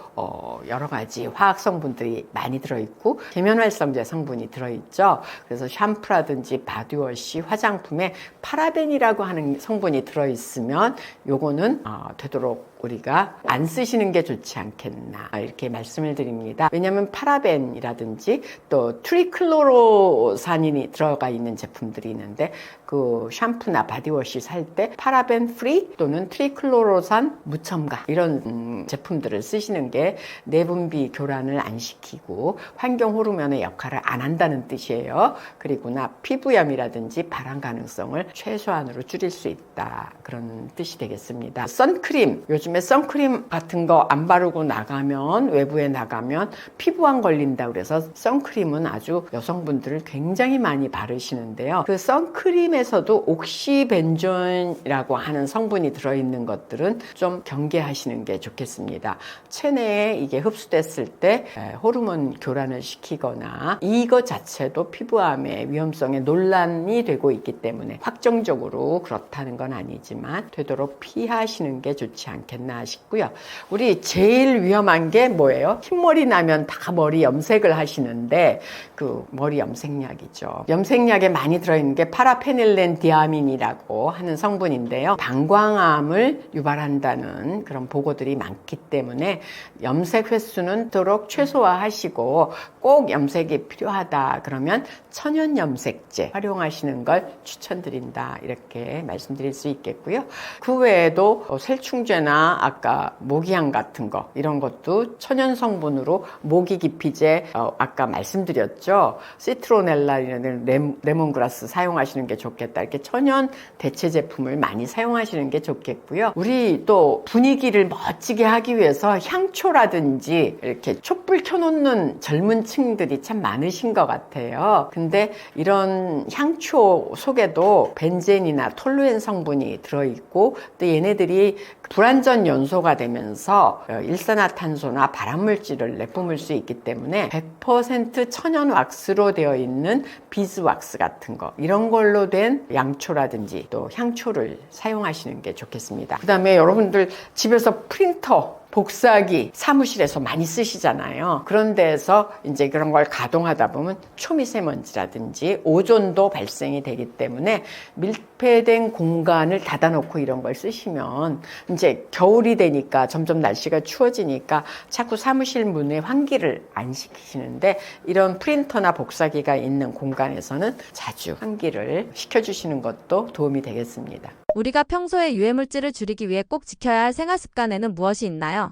여러 가지 화학 성분들이 많이 들어있고 계면활성제 성분이 들어있죠. 그래서 샴푸라든지 바디워시, 화장품에 파라벤이라고 하는 성분이 들어있으면 요거는 되도록 우리가 안 쓰시는 게 좋지 않겠나 이렇게 말씀을 드립니다. 왜냐하면 파라벤이라든지 또 트리클로로산이 들어가 있는 제품들이 있는데 그 샴푸나 바디워시 살 때 파라벤 프리 또는 트리클로로산 무첨가 이런 제품들을 쓰시는 게 내분비 교란을 안 시키고 환경 호르몬의 역할을 안 한다는 뜻이에요. 그리고나 피부염이라든지 발암 가능성을 최소한으로 줄일 수 있다 그런 뜻이 되겠습니다. 선크림, 요즘에 선크림 같은 거 안 바르고 나가면, 외부에 나가면 피부암 걸린다 그래서 선크림은 아주 여성분들을 굉장히 많이 바르시는데요. 그 선크림에서도 옥시벤존이라고 하는 성분이 들어있는 것들은 좀 경계하시는 게 좋겠습니다. 체내에 이게 흡수됐을 때 호르몬 교란을 시키거나 이것 자체도 피부암의 위험성에 논란이 되고 있기 때문에 확정적으로 그렇다는 건 아니지만 되도록 피하시는 게 좋지 않겠나 싶고요. 우리 제일 위험한 게 뭐예요? 흰머리 나면 다 머리 염색을 하시는데 그 머리 염색약이죠. 염색약에 많이 들어있는 게 파라페닐렌 디아민이라고 하는 성분인데요. 방광암을 유발한다는 그런 보고들이 많기 때문에 염색 횟수는 도록 최소화하시고 꼭 염색이 필요하다 그러면 천연 염색제 활용하시는 걸 추천드린다 이렇게 말씀드릴 수 있겠고요. 그 외에도 살충제나 아까 모기향 같은 거 이런 것도 천연 성분으로 모기 기피제 아까 말씀드렸죠. 시트로넬라라는 레몬그라스 사용하시는 게 좋겠다. 이렇게 천연 대체 제품을 많이 사용하시는 게 좋겠고요. 우리 또 분위기를 멋지게 하기 위해서 향초라든지 이렇게 촛불 켜놓는 젊은 층들이 참 많으신 것 같아요. 근데 이런 향초 속에도 벤젠이나 톨루엔 성분이 들어있고 또 얘네들이 불완전 연소가 되면서 일산화탄소나 발암물질을 내뿜을 수 있기 때문에 100% 천연 왁스로 되어 있는 비즈왁스 같은 거 이런 걸로 된 양초라든지 또 향초를 사용하시는 게 좋겠습니다. 그 다음에 여러분들 집에서 프린터 복사기 사무실에서 많이 쓰시잖아요. 그런 데에서 이제 그런 걸 가동하다 보면 초미세먼지라든지 오존도 발생이 되기 때문에 밀폐된 공간을 닫아놓고 이런 걸 쓰시면 이제 겨울이 되니까 점점 날씨가 추워지니까 자꾸 사무실 문에 환기를 안 시키시는데 이런 프린터나 복사기가 있는 공간에서는 자주 환기를 시켜주시는 것도 도움이 되겠습니다. 우리가 평소에 유해물질을 줄이기 위해 꼭 지켜야 할 생활 습관에는 무엇이 있나요?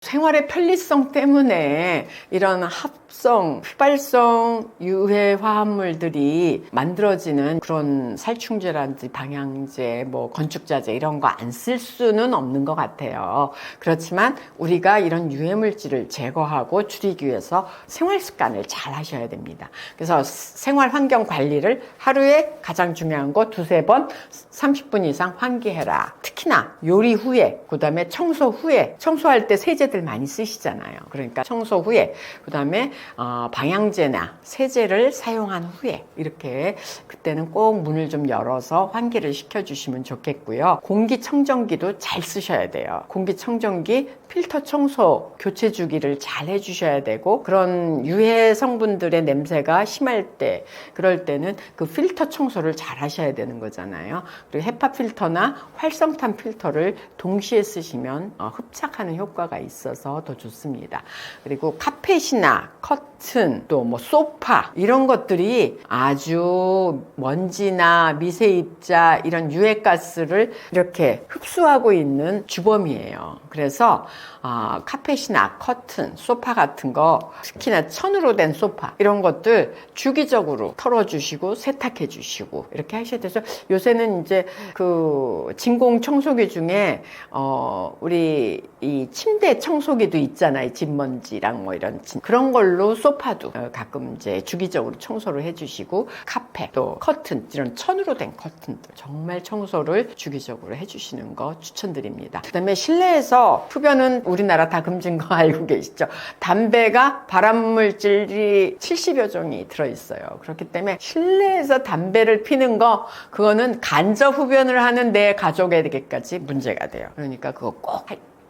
생활의 편리성 때문에 이런 합성, 휘발성 유해 화합물들이 만들어지는 그런 살충제라든지 방향제, 뭐 건축자재 이런 거 안 쓸 수는 없는 것 같아요. 그렇지만 우리가 이런 유해 물질을 제거하고 줄이기 위해서 생활 습관을 잘 하셔야 됩니다. 그래서 생활 환경 관리를 하루에 가장 중요한 거 두세 번 30분 이상 환기해라. 특히나 요리 후에, 그 다음에 청소 후에, 청소할 때 세제 들 많이 쓰시잖아요. 그러니까 청소 후에, 그 다음에 방향제나 세제를 사용한 후에 이렇게 그때는 꼭 문을 좀 열어서 환기를 시켜주시면 좋겠고요. 공기청정기도 잘 쓰셔야 돼요. 공기청정기 필터 청소 교체 주기를 잘 해주셔야 되고 그런 유해 성분들의 냄새가 심할 때 그럴 때는 그 필터 청소를 잘 하셔야 되는 거잖아요. 그리고 헤파 필터나 활성탄 필터를 동시에 쓰시면 흡착하는 효과가 있어서 더 좋습니다. 그리고 카펫이나 커튼 또 뭐 소파 이런 것들이 아주 먼지나 미세입자 이런 유해가스를 이렇게 흡수하고 있는 주범이에요. 그래서 카펫이나 커튼, 소파 같은 거 특히나 천으로 된 소파 이런 것들 주기적으로 털어주시고 세탁해 주시고 이렇게 하셔야 돼서 요새는 이제 그 진공 청소기 중에 우리 이 침대 청소기도 있잖아요. 집먼지랑 뭐 이런 그런 걸로 소파도 가끔 이제 주기적으로 청소를 해주시고, 카페, 또 커튼, 이런 천으로 된 커튼들 정말 청소를 주기적으로 해주시는 거 추천드립니다. 그다음에 실내에서 흡연은 우리나라 다 금지인 거 알고 계시죠? 담배가 발암물질이 70여 종이 들어있어요. 그렇기 때문에 실내에서 담배를 피는 거, 그거는 간접 흡연을 하는 내 가족에게까지 문제가 돼요. 그러니까 그거 꼭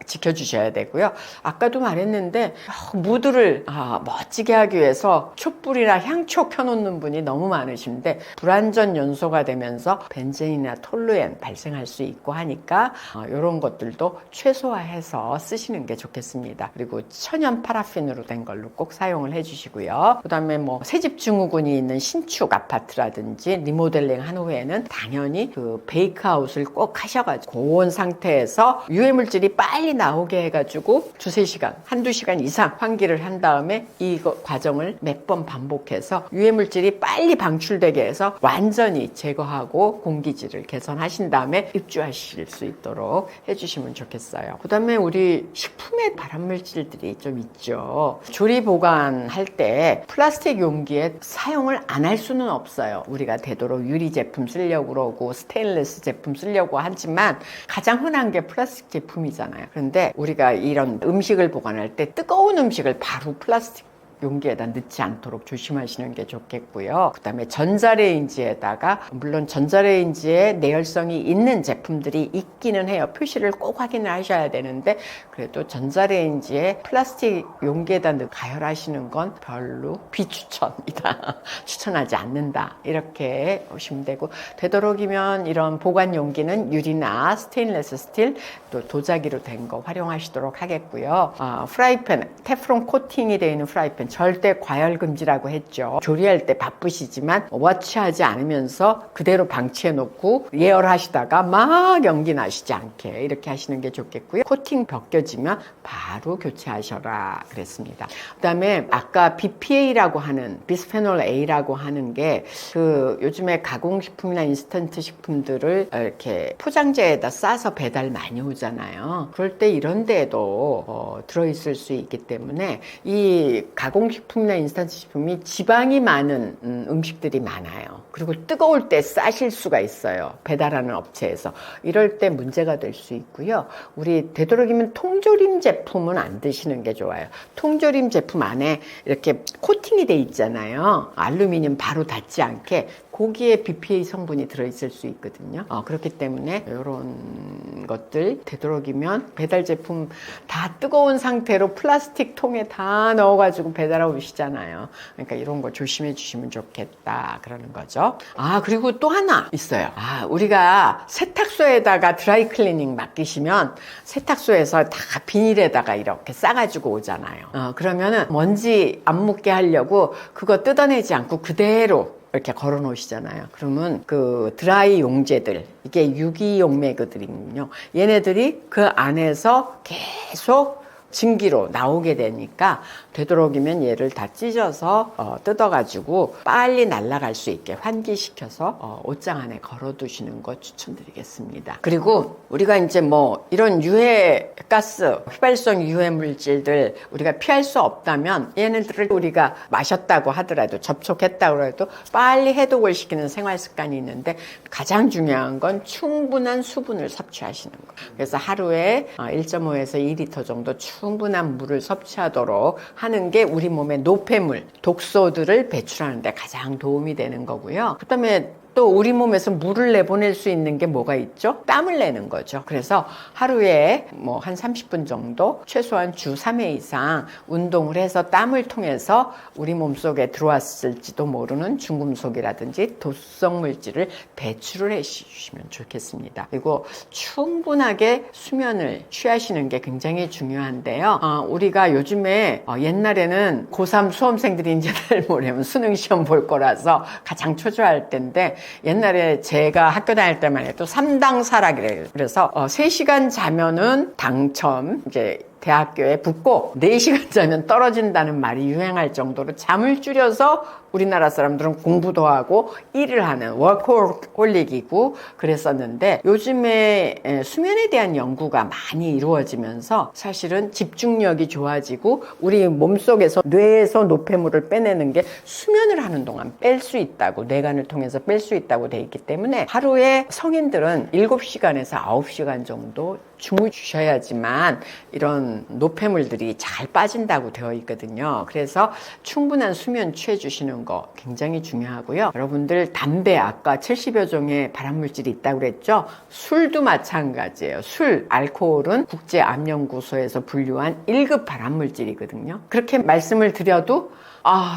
지켜주셔야 되고요. 아까도 말했는데 무드를 멋지게 하기 위해서 촛불이나 향초 켜놓는 분이 너무 많으신데 불완전 연소가 되면서 벤젠이나 톨루엔 발생할 수 있고 하니까 이런 것들도 최소화해서 쓰시는 게 좋겠습니다. 그리고 천연 파라핀으로 된 걸로 꼭 사용을 해주시고요. 그 다음에 뭐 새집 증후군이 있는 신축 아파트라든지 리모델링 한 후에는 당연히 그 베이크아웃을 꼭 하셔가지고 고온 상태에서 유해물질이 빨리 나오게 해가지고 두세 시간, 한두 시간 이상 환기를 한 다음에 이 과정을 몇 번 반복해서 유해물질이 빨리 방출되게 해서 완전히 제거하고 공기질을 개선하신 다음에 입주하실 수 있도록 해주시면 좋겠어요. 그 다음에 우리 식품에 발암물질들이 좀 있죠. 조리 보관할 때 플라스틱 용기에 사용을 안 할 수는 없어요. 우리가 되도록 유리 제품 쓰려고 그러고 스테인리스 제품 쓰려고 하지만 가장 흔한 게 플라스틱 제품이잖아요. 그런데 우리가 이런 음식을 보관할 때 뜨거운 음식을 바로 플라스틱 용기에다 넣지 않도록 조심하시는 게 좋겠고요. 그 다음에 전자레인지에다가, 물론 전자레인지에 내열성이 있는 제품들이 있기는 해요. 표시를 꼭 확인을 하셔야 되는데, 그래도 전자레인지에 플라스틱 용기에다 가열하시는 건 별로 비추천이다. 추천하지 않는다. 이렇게 보시면 되고, 되도록이면 이런 보관 용기는 유리나 스테인리스 스틸, 또 도자기로 된 거 활용하시도록 하겠고요. 프라이팬, 테프론 코팅이 되어 있는 프라이팬 절대 과열 금지라고 했죠. 조리할 때 바쁘시지만 워치하지 않으면서 그대로 방치해 놓고 예열하시다가 막 연기 나시지 않게 이렇게 하시는 게 좋겠고요. 코팅 벗겨지면 바로 교체하셔라 그랬습니다. 그다음에 아까 BPA라고 하는 비스페놀 A라고 하는 게 그 요즘에 가공식품이나 인스턴트 식품들을 이렇게 포장재에다 싸서 배달 많이 오잖아요. 그럴 때 이런 데에도 들어있을 수 있기 때문에 이 가공식품이나 인스턴트 식품이 지방이 많은 음식들이 많아요. 그리고 뜨거울 때 싸실 수가 있어요. 배달하는 업체에서. 이럴 때 문제가 될 수 있고요. 우리 되도록이면 통조림 제품은 안 드시는 게 좋아요. 통조림 제품 안에 이렇게 코팅이 돼 있잖아요. 알루미늄 바로 닿지 않게. 고기에 BPA 성분이 들어있을 수 있거든요. 그렇기 때문에 이런 것들 되도록이면 배달 제품 다 뜨거운 상태로 플라스틱 통에 다 넣어가지고 배달 오시잖아요. 그러니까 이런 거 조심해 주시면 좋겠다 그러는 거죠. 그리고 또 하나 있어요. 우리가 세탁소에다가 드라이 클리닝 맡기시면 세탁소에서 다 비닐에다가 이렇게 싸가지고 오잖아요. 그러면은 먼지 안 묻게 하려고 그거 뜯어내지 않고 그대로 이렇게 걸어 놓으시잖아요. 그러면 그 드라이 용제들, 이게 유기용매거든요. 얘네들이 그 안에서 계속 증기로 나오게 되니까 되도록이면 얘를 다 찢어서 뜯어가지고 빨리 날아갈 수 있게 환기시켜서 옷장 안에 걸어두시는 거 추천드리겠습니다. 그리고 우리가 이제 뭐 이런 유해 가스, 휘발성 유해 물질들 우리가 피할 수 없다면 얘네들을 우리가 마셨다고 하더라도 접촉했다고 해도 빨리 해독을 시키는 생활 습관이 있는데 가장 중요한 건 충분한 수분을 섭취하시는 거. 그래서 하루에 1.5에서 2리터 정도 충분한 물을 섭취하도록 하는 게 우리 몸의 노폐물, 독소들을 배출하는 데 가장 도움이 되는 거고요. 그다음에 또 우리 몸에서 물을 내보낼 수 있는 게 뭐가 있죠? 땀을 내는 거죠. 그래서 하루에 뭐 한 30분 정도 최소한 주 3회 이상 운동을 해서 땀을 통해서 우리 몸속에 들어왔을지도 모르는 중금속이라든지 독성 물질을 배출을 해주시면 좋겠습니다. 그리고 충분하게 수면을 취하시는 게 굉장히 중요한데요. 우리가 요즘에 옛날에는 고3 수험생들이 이제 내일 모레면 수능 시험 볼 거라서 가장 초조할 때인데 옛날에 제가 학교 다닐 때만 해도 3당 사락이래요. 그래서 3시간 자면은 당첨, 이제 대학교에 붙고 4시간 자면 떨어진다는 말이 유행할 정도로 잠을 줄여서 우리나라 사람들은 공부도 하고 일을 하는 워커홀릭이고 그랬었는데 요즘에 수면에 대한 연구가 많이 이루어지면서 사실은 집중력이 좋아지고 우리 몸속에서 뇌에서 노폐물을 빼내는 게 수면을 하는 동안 뺄 수 있다고, 뇌관을 통해서 뺄 수 있다고 돼 있기 때문에 하루에 성인들은 7시간에서 9시간 정도 주무셔야지만 이런 노폐물들이 잘 빠진다고 되어 있거든요. 그래서 충분한 수면 취해주시는 거 굉장히 중요하고요. 여러분들 담배, 아까 70여 종의 발암물질이 있다고 그랬죠? 술도 마찬가지예요. 술, 알코올은 국제암연구소에서 분류한 1급 발암물질이거든요. 그렇게 말씀을 드려도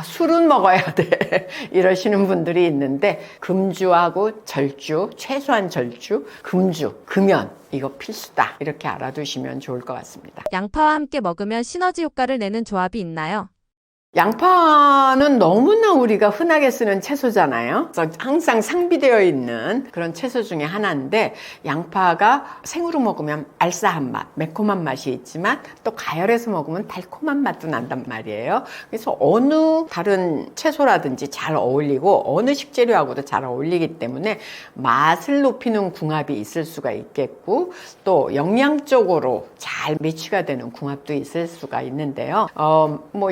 술은 먹어야 돼. 이러시는 분들이 있는데 금주하고 절주, 최소한 절주, 금주, 금연 이거 필수다. 이렇게 알아두시면 좋을 것 같습니다. 양파와 함께 먹으면 시너지 효과를 내는 조합이 있나요? 양파는 너무나 우리가 흔하게 쓰는 채소잖아요. 그래서 항상 상비되어 있는 그런 채소 중에 하나인데 양파가 생으로 먹으면 알싸한 맛, 매콤한 맛이 있지만 또 가열해서 먹으면 달콤한 맛도 난단 말이에요. 그래서 어느 다른 채소라든지 잘 어울리고 어느 식재료하고도 잘 어울리기 때문에 맛을 높이는 궁합이 있을 수가 있겠고 또 영양적으로 잘 매치가 되는 궁합도 있을 수가 있는데요.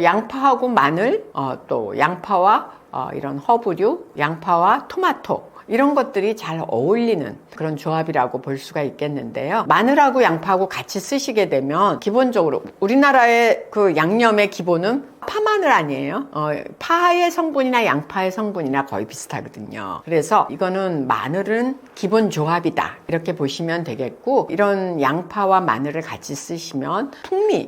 양파하고 마늘, 또 양파와 이런 허브류, 양파와 토마토 이런 것들이 잘 어울리는 그런 조합이라고 볼 수가 있겠는데요. 마늘하고 양파하고 같이 쓰시게 되면 기본적으로 우리나라의 그 양념의 기본은 파마늘 아니에요? 파의 성분이나 양파의 성분이나 거의 비슷하거든요. 그래서 이거는 마늘은 기본 조합이다 이렇게 보시면 되겠고 이런 양파와 마늘을 같이 쓰시면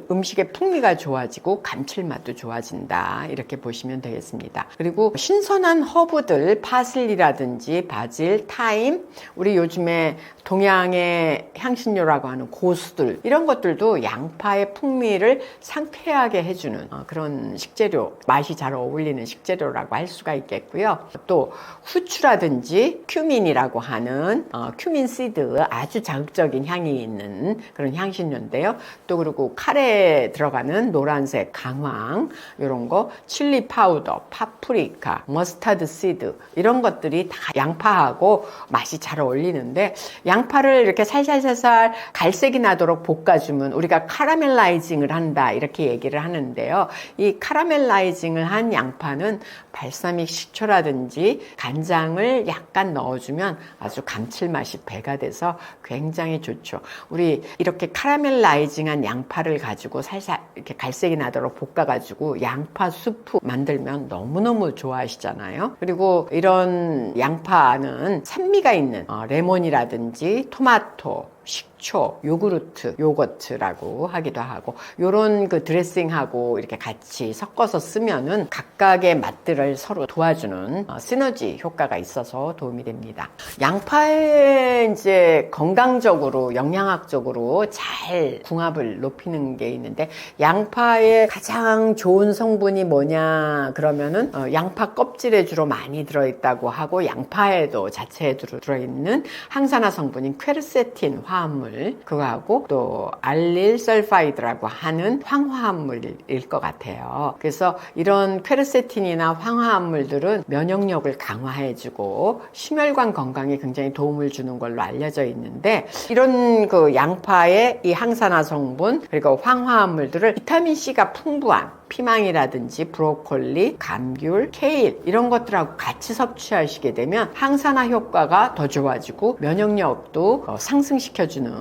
음식의 풍미가 좋아지고 감칠맛도 좋아진다 이렇게 보시면 되겠습니다. 그리고 신선한 허브들 파슬리라든지 바질, 타임, 우리 요즘에 동양의 향신료라고 하는 고수들 이런 것들도 양파의 풍미를 상쾌하게 해주는 그런 식재료, 맛이 잘 어울리는 식재료라고 할 수가 있겠고요. 또 후추라든지 큐민이라고 하는 큐민 시드 아주 자극적인 향이 있는 그런 향신료인데요. 또 그리고 카레에 들어가는 노란색 강황 이런 거, 칠리 파우더, 파프리카, 머스타드 시드 이런 것들이 다 양파하고 맛이 잘 어울리는데 양파를 이렇게 살살살살 갈색이 나도록 볶아주면 우리가 카라멜라이징을 한다 이렇게 얘기를 하는데요. 이 카라멜라이징을 한 양파는 발사믹 식초라든지 간장을 약간 넣어주면 아주 감칠맛이 배가 돼서 굉장히 좋죠. 우리 이렇게 카라멜라이징한 양파를 가지고 살살 이렇게 갈색이 나도록 볶아가지고 양파 수프 만들면 너무너무 좋아하시잖아요. 그리고 이런 양파는 산미가 있는 레몬이라든지 토마토, 식초, 요거트라고 하기도 하고 요런 그 드레싱하고 이렇게 같이 섞어서 쓰면은 각각의 맛들을 서로 도와주는 시너지 효과가 있어서 도움이 됩니다. 양파에 이제 건강적으로 영양학적으로 잘 궁합을 높이는 게 있는데 양파의 가장 좋은 성분이 뭐냐 그러면은 양파 껍질에 주로 많이 들어있다고 하고 양파에도 자체에 들어있는 항산화 성분인 퀘르세틴 화합물 그거하고 또 알릴 설파이드라고 하는 황화합물일 것 같아요. 그래서 이런 퀘르세틴이나 황화합물들은 면역력을 강화해주고 심혈관 건강에 굉장히 도움을 주는 걸로 알려져 있는데 이런 그 양파의 이 항산화 성분 그리고 황화합물들을 비타민 C가 풍부한 피망이라든지 브로콜리, 감귤, 케일 이런 것들하고 같이 섭취하시게 되면 항산화 효과가 더 좋아지고 면역력도 상승시켜주는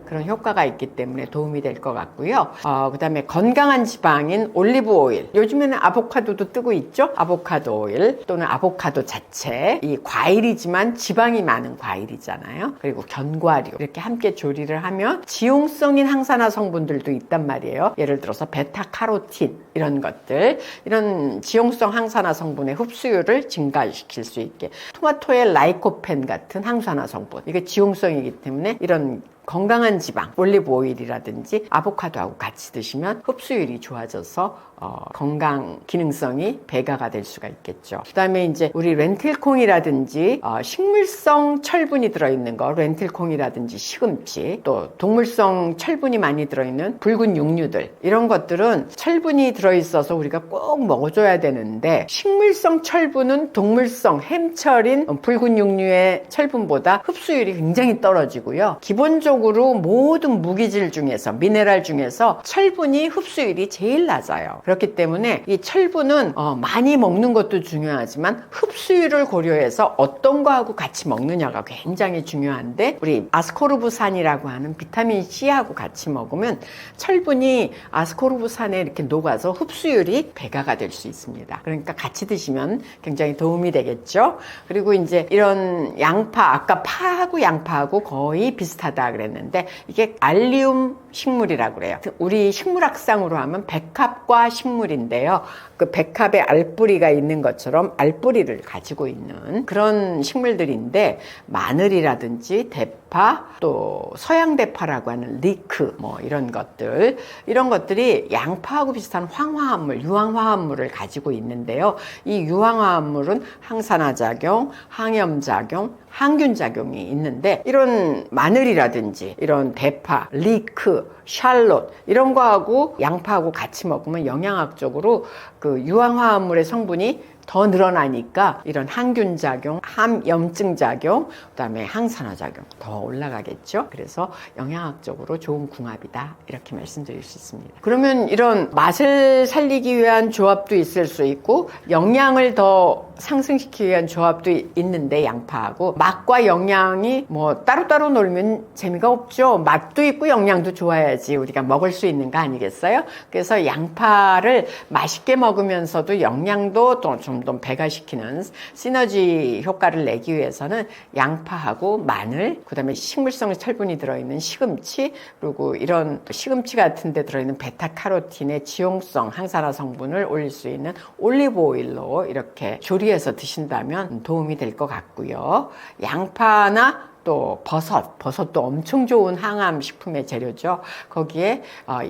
그런 효과가 있기 때문에 도움이 될 것 같고요. 그 다음에 건강한 지방인 올리브 오일, 요즘에는 아보카도도 뜨고 있죠. 아보카도 오일 또는 아보카도 자체, 이 과일이지만 지방이 많은 과일이잖아요. 그리고 견과류 이렇게 함께 조리를 하면 지용성인 항산화 성분들도 있단 말이에요. 예를 들어서 베타카로틴 이런 것들, 이런 지용성 항산화 성분의 흡수율을 증가시킬 수 있게, 토마토의 라이코펜 같은 항산화 성분, 이게 지용성이기 때문에 이런 건강한 지방, 올리브 오일이라든지 아보카도하고 같이 드시면 흡수율이 좋아져서 건강 기능성이 배가가 될 수가 있겠죠. 그 다음에 이제 우리 렌틸콩이라든지 식물성 철분이 들어있는 거, 렌틸콩이라든지 시금치, 또 동물성 철분이 많이 들어있는 붉은 육류들, 이런 것들은 철분이 들어있어서 우리가 꼭 먹어줘야 되는데, 식물성 철분은 동물성 햄철인 붉은 육류의 철분보다 흡수율이 굉장히 떨어지고요. 기본적으로 모든 무기질 중에서, 미네랄 중에서 철분이 흡수율이 제일 낮아요. 그렇기 때문에 이 철분은 많이 먹는 것도 중요하지만 흡수율을 고려해서 어떤 거하고 같이 먹느냐가 굉장히 중요한데, 우리 아스코르브산이라고 하는 비타민 C하고 같이 먹으면 철분이 아스코르브산에 이렇게 녹아서 흡수율이 배가가 될 수 있습니다. 그러니까 같이 드시면 굉장히 도움이 되겠죠. 그리고 이제 이런 양파, 아까 파하고 양파하고 거의 비슷하다 그랬는데, 이게 알리움 식물이라고 그래요. 우리 식물학상으로 하면 백합과 식물인데요. 그 백합에 알뿌리가 있는 것처럼 알뿌리를 가지고 있는 그런 식물들인데, 마늘이라든지 대파, 또 서양대파라고 하는 리크, 뭐 이런 것들이 양파하고 비슷한 황화합물, 유황화합물을 가지고 있는데요. 이 유황화합물은 항산화작용, 항염작용, 항균작용이 있는데, 이런 마늘이라든지 이런 대파, 리크, 샬롯 이런 거하고 양파하고 같이 먹으면 영양학적으로 그 유황화합물의 성분이 더 늘어나니까 이런 항균작용, 항염증작용, 그다음에 항산화작용 더 올라가겠죠. 그래서 영양학적으로 좋은 궁합이다, 이렇게 말씀드릴 수 있습니다. 그러면 이런 맛을 살리기 위한 조합도 있을 수 있고 영양을 더 상승시키기 위한 조합도 있는데, 양파하고 맛과 영양이 뭐 따로따로 놀면 재미가 없죠. 맛도 있고 영양도 좋아야지 우리가 먹을 수 있는 거 아니겠어요? 그래서 양파를 맛있게 먹으면서도 영양도 또 좀 더 배가시키는 시너지 효과를 내기 위해서는 양파하고 마늘, 그 다음에 식물성 철분이 들어있는 시금치, 그리고 이런 시금치 같은 데 들어있는 베타카로틴의 지용성 항산화 성분을 올릴 수 있는 올리브 오일로 이렇게 조리해서 드신다면 도움이 될 것 같고요. 양파나 또 버섯도 엄청 좋은 항암 식품의 재료죠. 거기에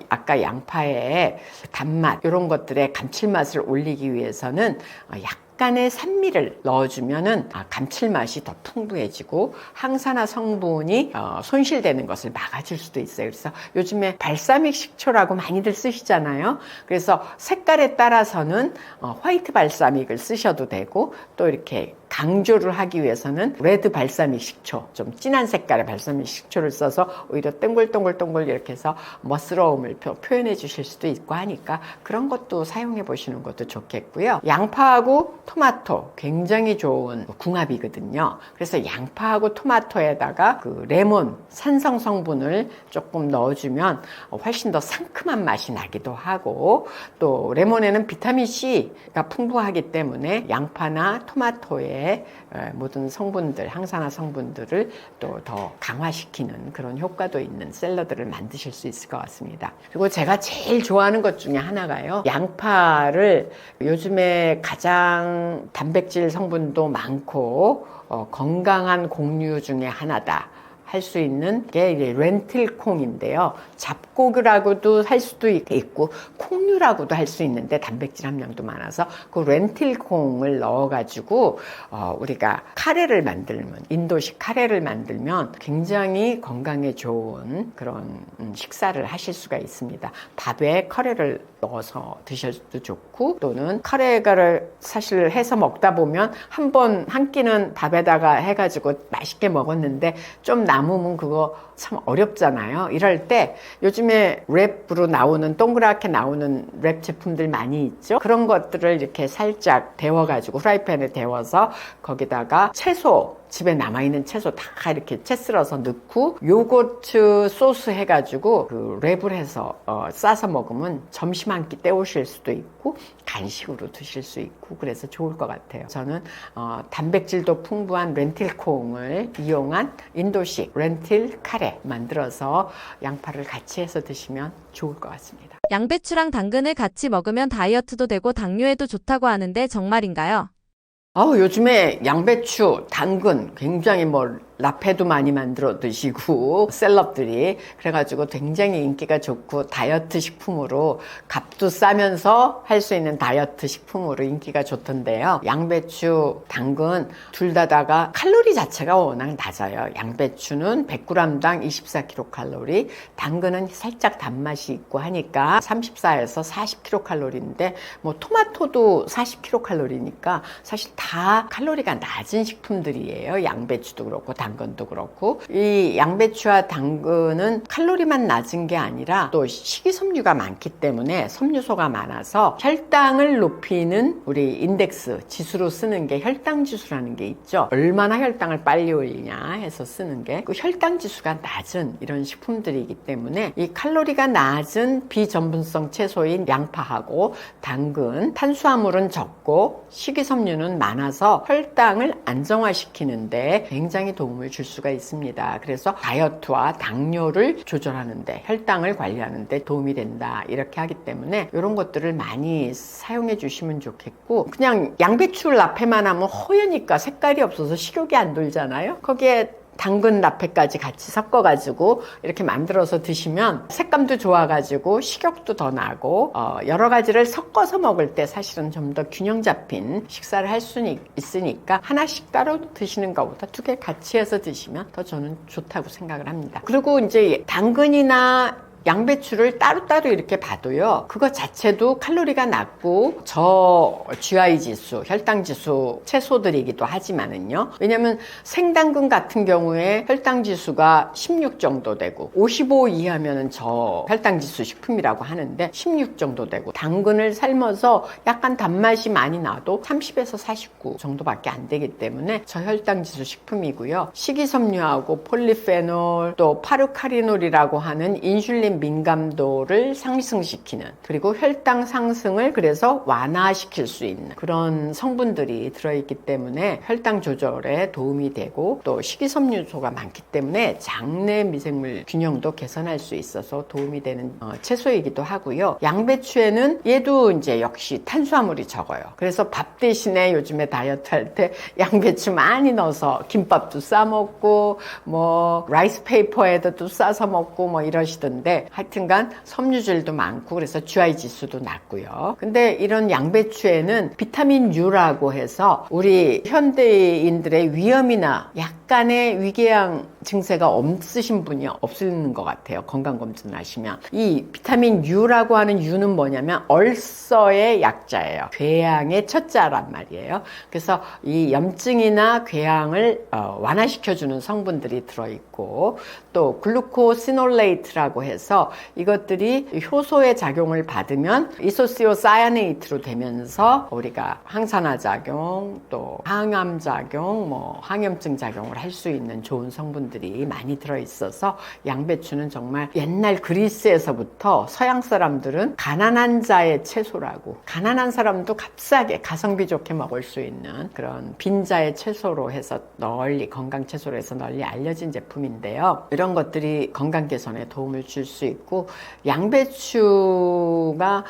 아까 양파의 단맛, 이런 것들의 감칠맛을 올리기 위해서는 약간의 산미를 넣어주면은 감칠맛이 더 풍부해지고 항산화 성분이 손실되는 것을 막아줄 수도 있어요. 그래서 요즘에 발사믹 식초라고 많이들 쓰시잖아요. 그래서 색깔에 따라서는 화이트 발사믹을 쓰셔도 되고, 또 이렇게 강조를 하기 위해서는 레드 발사믹 식초, 좀 진한 색깔의 발사믹 식초를 써서 오히려 동글동글 이렇게 해서 멋스러움을 표현해 주실 수도 있고 하니까 그런 것도 사용해 보시는 것도 좋겠고요. 양파하고 토마토 굉장히 좋은 궁합이거든요. 그래서 양파하고 토마토에다가 그 레몬 산성 성분을 조금 넣어주면 훨씬 더 상큼한 맛이 나기도 하고, 또 레몬에는 비타민 C가 풍부하기 때문에 양파나 토마토에 모든 성분들, 항산화 성분들을 또 더 강화시키는 그런 효과도 있는 샐러드를 만드실 수 있을 것 같습니다. 그리고 제가 제일 좋아하는 것 중에 하나가요, 양파를 요즘에 가장 단백질 성분도 많고 건강한 곡류 중에 하나다 할 수 있는 게 렌틸콩인데요. 잡곡이라고도 할 수도 있고 콩류라고도 할 수 있는데 단백질 함량도 많아서 그 렌틸콩을 넣어가지고 우리가 카레를 만들면, 인도식 카레를 만들면 굉장히 건강에 좋은 그런 식사를 하실 수가 있습니다. 밥에 카레를 넣어서 드셔도 좋고, 또는 카레를 사실 해서 먹다 보면 한 끼는 밥에다가 해가지고 맛있게 먹었는데 좀 남으면 그거 참 어렵잖아요. 이럴 때 요즘에 랩으로 나오는, 동그랗게 나오는 랩 제품들 많이 있죠. 그런 것들을 이렇게 살짝 데워가지고 프라이팬에 데워서 거기다가 채소, 집에 남아있는 채소 다 이렇게 채 썰어서 넣고 요거트 소스 해가지고 그 랩을 해서 싸서 먹으면 점심 한 끼 때우실 수도 있고 간식으로 드실 수 있고, 그래서 좋을 것 같아요. 저는 단백질도 풍부한 렌틸콩을 이용한 인도식 렌틸 카레 만들어서 양파를 같이 해서 드시면 좋을 것 같습니다. 양배추랑 당근을 같이 먹으면 다이어트도 되고 당뇨에도 좋다고 하는데 정말인가요? 요즘에 양배추, 당근 굉장히 라페도 많이 만들어 드시고 셀럽들이 그래가지고 굉장히 인기가 좋고 다이어트 식품으로 값도 싸면서 할 수 있는 다이어트 식품으로 인기가 좋던데요. 양배추, 당근 둘 다다가 칼로리 자체가 워낙 낮아요. 양배추는 100g당 24kcal, 당근은 살짝 단맛이 있고 하니까 34에서 40kcal인데 뭐 토마토도 40kcal니까 사실 다 칼로리가 낮은 식품들이에요. 양배추도 그렇고 당근도 그렇고. 이 양배추와 당근은 칼로리만 낮은 게 아니라 또 식이섬유가 많기 때문에 섬유소가 많아서 혈당을 높이는 우리 인덱스 지수로 쓰는 게 혈당 지수라는 게 있죠. 얼마나 혈당을 빨리 올리냐 해서 쓰는 게 그 혈당 지수가 낮은 이런 식품들이기 때문에 이 칼로리가 낮은 비전분성 채소인 양파하고 당근, 탄수화물은 적고 식이섬유는 많아서 혈당을 안정화시키는데 굉장히 도움을 줄 수가 있습니다. 그래서 다이어트와 당뇨를 조절하는데 혈당을 관리하는데 도움이 된다 이렇게 하기 때문에 이런 것들을 많이 사용해 주시면 좋겠고, 그냥 양배추 라페만 하면 허여니까 색깔이 없어서 식욕이 안 돌잖아요. 거기에 당근 라페까지 같이 섞어가지고 이렇게 만들어서 드시면 색감도 좋아가지고 식욕도 더 나고 여러 가지를 섞어서 먹을 때 사실은 좀 더 균형 잡힌 식사를 할 수 있으니까 하나씩 따로 드시는 것보다 두 개 같이 해서 드시면 더 저는 좋다고 생각을 합니다. 그리고 이제 당근이나 양배추를 따로따로 이렇게 봐도요, 그거 자체도 칼로리가 낮고 GI 지수, 혈당 지수 채소들이기도 하지만은요, 왜냐면 생당근 같은 경우에 혈당 지수가 16 정도 되고 55 이하면은 혈당 지수 식품이라고 하는데 16 정도 되고, 당근을 삶아서 약간 단맛이 많이 나도 30에서 49 정도밖에 안 되기 때문에 저혈당 지수 식품이고요. 식이섬유하고 폴리페놀, 또 파르카리놀이라고 하는 인슐린 민감도를 상승시키는, 그리고 혈당 상승을 그래서 완화시킬 수 있는 그런 성분들이 들어있기 때문에 혈당 조절에 도움이 되고, 또 식이섬유소가 많기 때문에 장내 미생물 균형도 개선할 수 있어서 도움이 되는 채소이기도 하고요. 양배추에는 얘도 이제 역시 탄수화물이 적어요. 그래서 밥 대신에 요즘에 다이어트 할 때 양배추 많이 넣어서 김밥도 싸 먹고 뭐 라이스 페이퍼에도 또 싸서 먹고 뭐 이러시던데, 하여튼간 섬유질도 많고 그래서 GI 지수도 낮고요. 근데 이런 양배추에는 비타민 U라고 해서 우리 현대인들의 위염이나 약간의 위궤양 증세가 없으신 분이 없는 것 같아요. 건강검진을 하시면. 이 비타민 U라고 하는 U는 뭐냐면 얼서의 약자예요. 궤양의 첫자란 말이에요. 그래서 이 염증이나 궤양을 완화시켜주는 성분들이 들어있고, 또 글루코시놀레이트라고 해서 이것들이 효소의 작용을 받으면 이소시오사야네이트로 되면서 우리가 항산화 작용, 또 항암 작용, 뭐 항염증 작용을 할 수 있는 좋은 성분들이 많이 들어있어서 양배추는 정말 옛날 그리스에서부터 서양 사람들은 가난한 자의 채소라고, 가난한 사람도 값싸게 가성비 좋게 먹을 수 있는 그런 빈자의 채소로 해서 널리, 건강 채소로 해서 널리 알려진 제품인데요. 이런 것들이 건강 개선에 도움을 줄 수 있고, 양배추가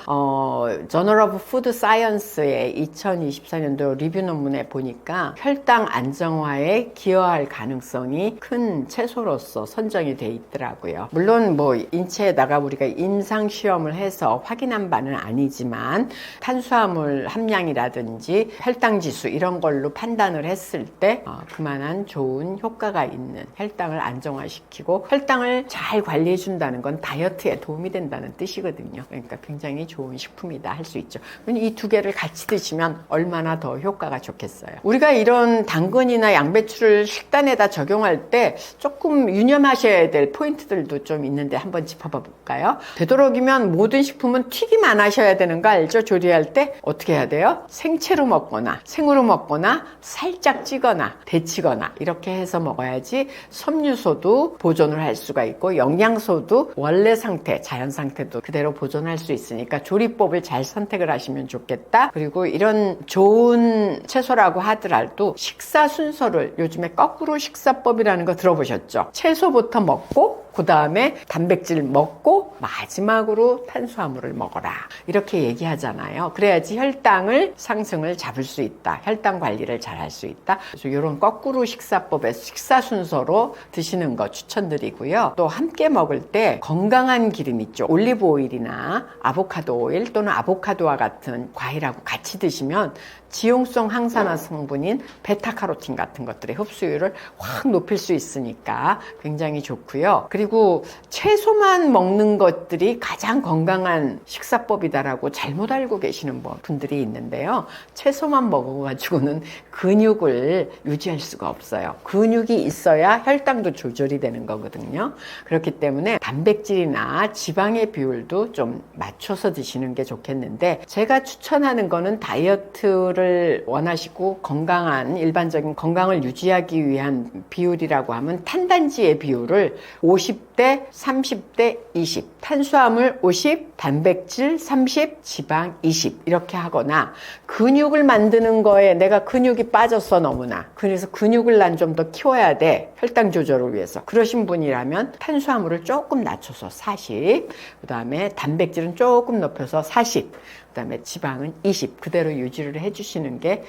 저널 오브 푸드 사이언스의 2024년도 리뷰 논문에 보니까 혈당 안정화에 기여할 가능성이 큰 채소로서 선정이 돼 있더라고요. 물론 뭐 인체에다가 우리가 임상 시험을 해서 확인한 바는 아니지만 탄수화물 함량이라든지 혈당 지수 이런 걸로 판단을 했을 때 그만한 좋은 효과가 있는, 혈당을 안정화시키고 혈당을 잘 관리해 준다는 건 다이어트에 도움이 된다는 뜻이거든요. 그러니까 굉장히 좋은 식품이다 할 수 있죠. 이 두 개를 같이 드시면 얼마나 더 효과가 좋겠어요. 우리가 이런 당근이나 양배추를 식단에다 적용할 때 조금 유념하셔야 될 포인트들도 좀 있는데 한번 짚어봐 볼까요? 되도록이면 모든 식품은 튀김 안 하셔야 되는 거 알죠? 조리할 때 어떻게 해야 돼요? 생채로 먹거나 생으로 먹거나 살짝 찌거나 데치거나 이렇게 해서 먹어야지 섬유소도 보존을 할 수가 있고 영양소도 원래 상태, 자연 상태도 그대로 보존할 수 있으니까 조리법을 잘 선택을 하시면 좋겠다. 그리고 이런 좋은 채소라고 하더라도 식사 순서를, 요즘에 거꾸로 식사법이라는 거 들어보셨죠? 채소부터 먹고 그 다음에 단백질 먹고 마지막으로 탄수화물을 먹어라. 이렇게 얘기하잖아요. 그래야지 혈당을 상승을 잡을 수 있다. 혈당 관리를 잘 할 수 있다. 그래서 이런 거꾸로 식사법에서 식사 순서로 드시는 거 추천드리고요. 또 함께 먹을 때 건강한 기름 있죠. 올리브 오일이나 아보카도 오일 또는 아보카도와 같은 과일하고 같이 드시면 지용성 항산화 성분인 베타카로틴 같은 것들의 흡수율을 확 높일 수 있으니까 굉장히 좋고요. 그리고 채소만 먹는 것들이 가장 건강한 식사법이다라고 잘못 알고 계시는 분들이 있는데요. 채소만 먹어가지고는 근육을 유지할 수가 없어요. 근육이 있어야 혈당도 조절이 되는 거거든요. 그렇기 때문에 단백질이나 지방의 비율도 좀 맞춰서 드시는 게 좋겠는데, 제가 추천하는 거는 다이어트를 원하시고 건강한 일반적인 건강을 유지하기 위한 비율이라고 하면 탄단지의 비율을 50대 30대 20, 탄수화물 50, 단백질 30, 지방 20 이렇게 하거나, 근육을 만드는 거에 내가 근육이 빠졌어 너무나, 그래서 근육을 난 좀 더 키워야 돼 혈당 조절을 위해서, 그러신 분이라면 탄수화물을 조금 낮춰서 40, 그 다음에 단백질은 조금 높여서 40, 그 다음에 지방은 20 그대로 유지를 해주시는 게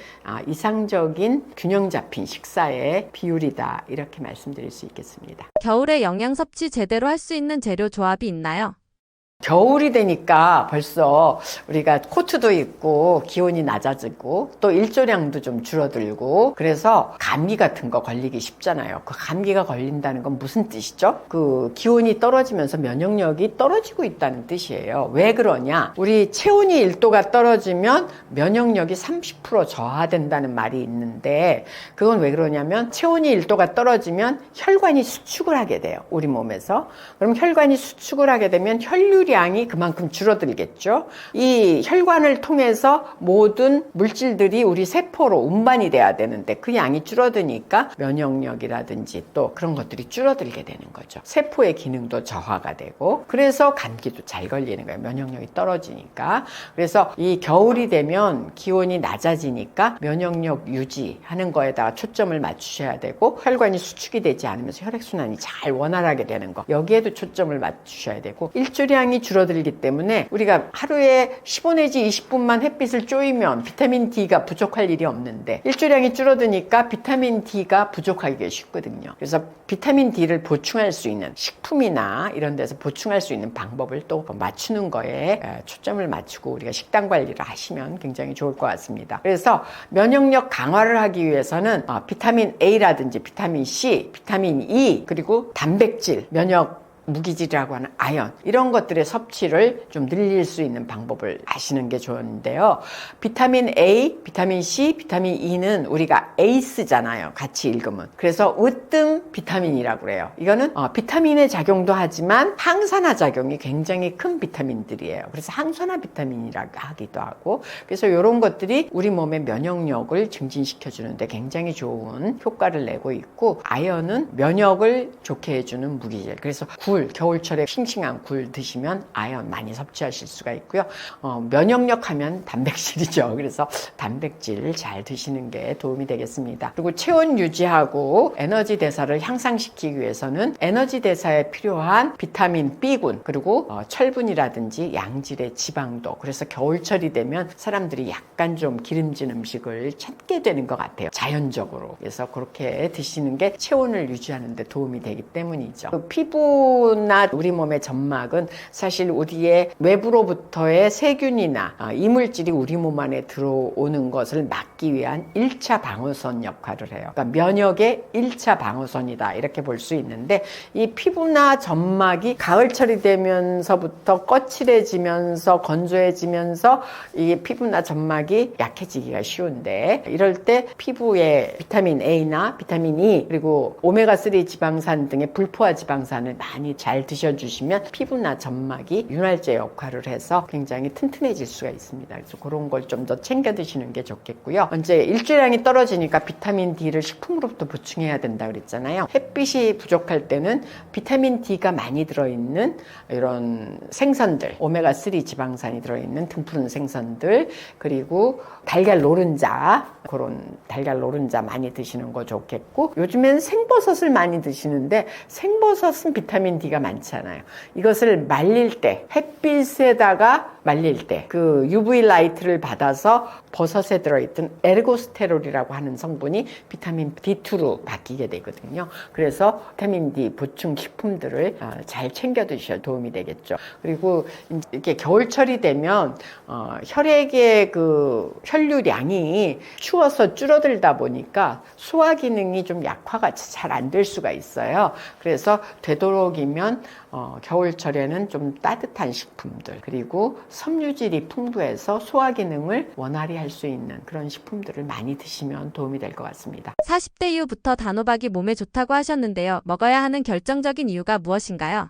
이상적인 균형 잡힌 식사의 비율이다, 이렇게 말씀드릴 수 있겠습니다. 겨울에 영양 섭취 제대로 할 수 있는 재료 조합이 있나요? 겨울이 되니까 벌써 우리가 코트도 입고 기온이 낮아지고 또 일조량도 좀 줄어들고, 그래서 감기 같은 거 걸리기 쉽잖아요. 그 감기가 걸린다는 건 무슨 뜻이죠? 그 기온이 떨어지면서 면역력이 떨어지고 있다는 뜻이에요. 왜 그러냐? 우리 체온이 1도가 떨어지면 면역력이 30% 저하된다는 말이 있는데, 그건 왜 그러냐면 체온이 1도가 떨어지면 혈관이 수축을 하게 돼요. 우리 몸에서. 그럼 혈관이 수축을 하게 되면 혈류량이 그만큼 줄어들겠죠. 이 혈관을 통해서 모든 물질들이 우리 세포로 운반이 돼야 되는데 그 양이 줄어드니까 면역력이라든지 또 그런 것들이 줄어들게 되는 거죠. 세포의 기능도 저하가 되고, 그래서 감기도 잘 걸리는 거예요. 면역력이 떨어지니까. 그래서 이 겨울이 되면 기온이 낮아지니까 면역력 유지하는 거에다가 초점을 맞추셔야 되고, 혈관이 수축이 되지 않으면서 혈액순환이 잘 원활하게 되는 거, 여기에도 초점을 맞추셔야 되고, 일조량이 줄어들기 때문에 우리가 하루에 15 내지 20분만 햇빛을 쬐이면 비타민 D가 부족할 일이 없는데, 일조량이 줄어드니까 비타민 D가 부족하기가 쉽거든요. 그래서 비타민 D를 보충할 수 있는 식품이나 이런 데서 보충할 수 있는 방법을 또 맞추는 거에 초점을 맞추고 우리가 식단 관리를 하시면 굉장히 좋을 것 같습니다. 그래서 면역력 강화를 하기 위해서는 비타민 A라든지 비타민 C, 비타민 E, 그리고 단백질, 면역 무기질이라고 하는 아연, 이런 것들의 섭취를 좀 늘릴 수 있는 방법을 아시는 게 좋은데요. 비타민 A, 비타민 C, 비타민 E는 우리가 에이스잖아요. 같이 읽으면. 그래서 으뜸 비타민이라고 그래요. 이거는 비타민의 작용도 하지만 항산화 작용이 굉장히 큰 비타민들이에요. 그래서 항산화 비타민이라고 하기도 하고, 그래서 이런 것들이 우리 몸의 면역력을 증진시켜 주는데 굉장히 좋은 효과를 내고 있고, 아연은 면역을 좋게 해주는 무기질. 그래서 겨울철에 싱싱한 굴 드시면 아연 많이 섭취하실 수가 있고요. 면역력 하면 단백질이죠. 그래서 단백질 잘 드시는 게 도움이 되겠습니다. 그리고 체온 유지하고 에너지 대사를 향상시키기 위해서는 에너지 대사에 필요한 비타민 B군, 그리고 철분이라든지 양질의 지방도, 그래서 겨울철이 되면 사람들이 약간 좀 기름진 음식을 찾게 되는 것 같아요. 자연적으로. 그래서 그렇게 드시는 게 체온을 유지하는 데 도움이 되기 때문이죠. 피부 나 우리 몸의 점막은 사실 우리의 외부로부터의 세균이나 이물질이 우리 몸 안에 들어오는 것을 막기 위한 1차 방어선 역할을 해요. 그러니까 면역의 1차 방어선이다, 이렇게 볼 수 있는데, 이 피부나 점막이 가을철이 되면서부터 거칠해지면서 건조해지면서 이 피부나 점막이 약해지기가 쉬운데, 이럴 때 피부에 비타민 A나 비타민 E, 그리고 오메가3 지방산 등의 불포화 지방산을 많이 잘 드셔주시면 피부나 점막이 윤활제 역할을 해서 굉장히 튼튼해질 수가 있습니다. 그래서 그런 걸 좀 더 챙겨 드시는 게 좋겠고요. 이제 일조량이 떨어지니까 비타민 D를 식품으로부터 보충해야 된다 그랬잖아요. 햇빛이 부족할 때는 비타민 D가 많이 들어있는 이런 생선들, 오메가3 지방산이 들어있는 등푸른 생선들, 그리고 달걀 노른자, 그런 달걀 노른자 많이 드시는 거 좋겠고, 요즘엔 생버섯을 많이 드시는데 생버섯은 비타민 비타민 D가 많잖아요. 이것을 말릴 때, 햇빛에다가 말릴 때 그 UV 라이트를 받아서 버섯에 들어있던 에르고스테롤이라고 하는 성분이 비타민 D2로 바뀌게 되거든요. 그래서 비타민 D 보충 식품들을 잘 챙겨 드셔야 도움이 되겠죠. 그리고 이렇게 겨울철이 되면 혈액의 그 혈류량이 추워서 줄어들다 보니까 소화 기능이 좀 약화가 잘 안 될 수가 있어요. 그래서 되도록이면 겨울철에는 좀 따뜻한 식품들, 그리고 섬유질이 풍부해서 소화 기능을 원활히 할 수 있는 그런 식품들을 많이 드시면 도움이 될 것 같습니다. 40대 이후부터 단호박이 몸에 좋다고 하셨는데요. 먹어야 하는 결정적인 이유가 무엇인가요?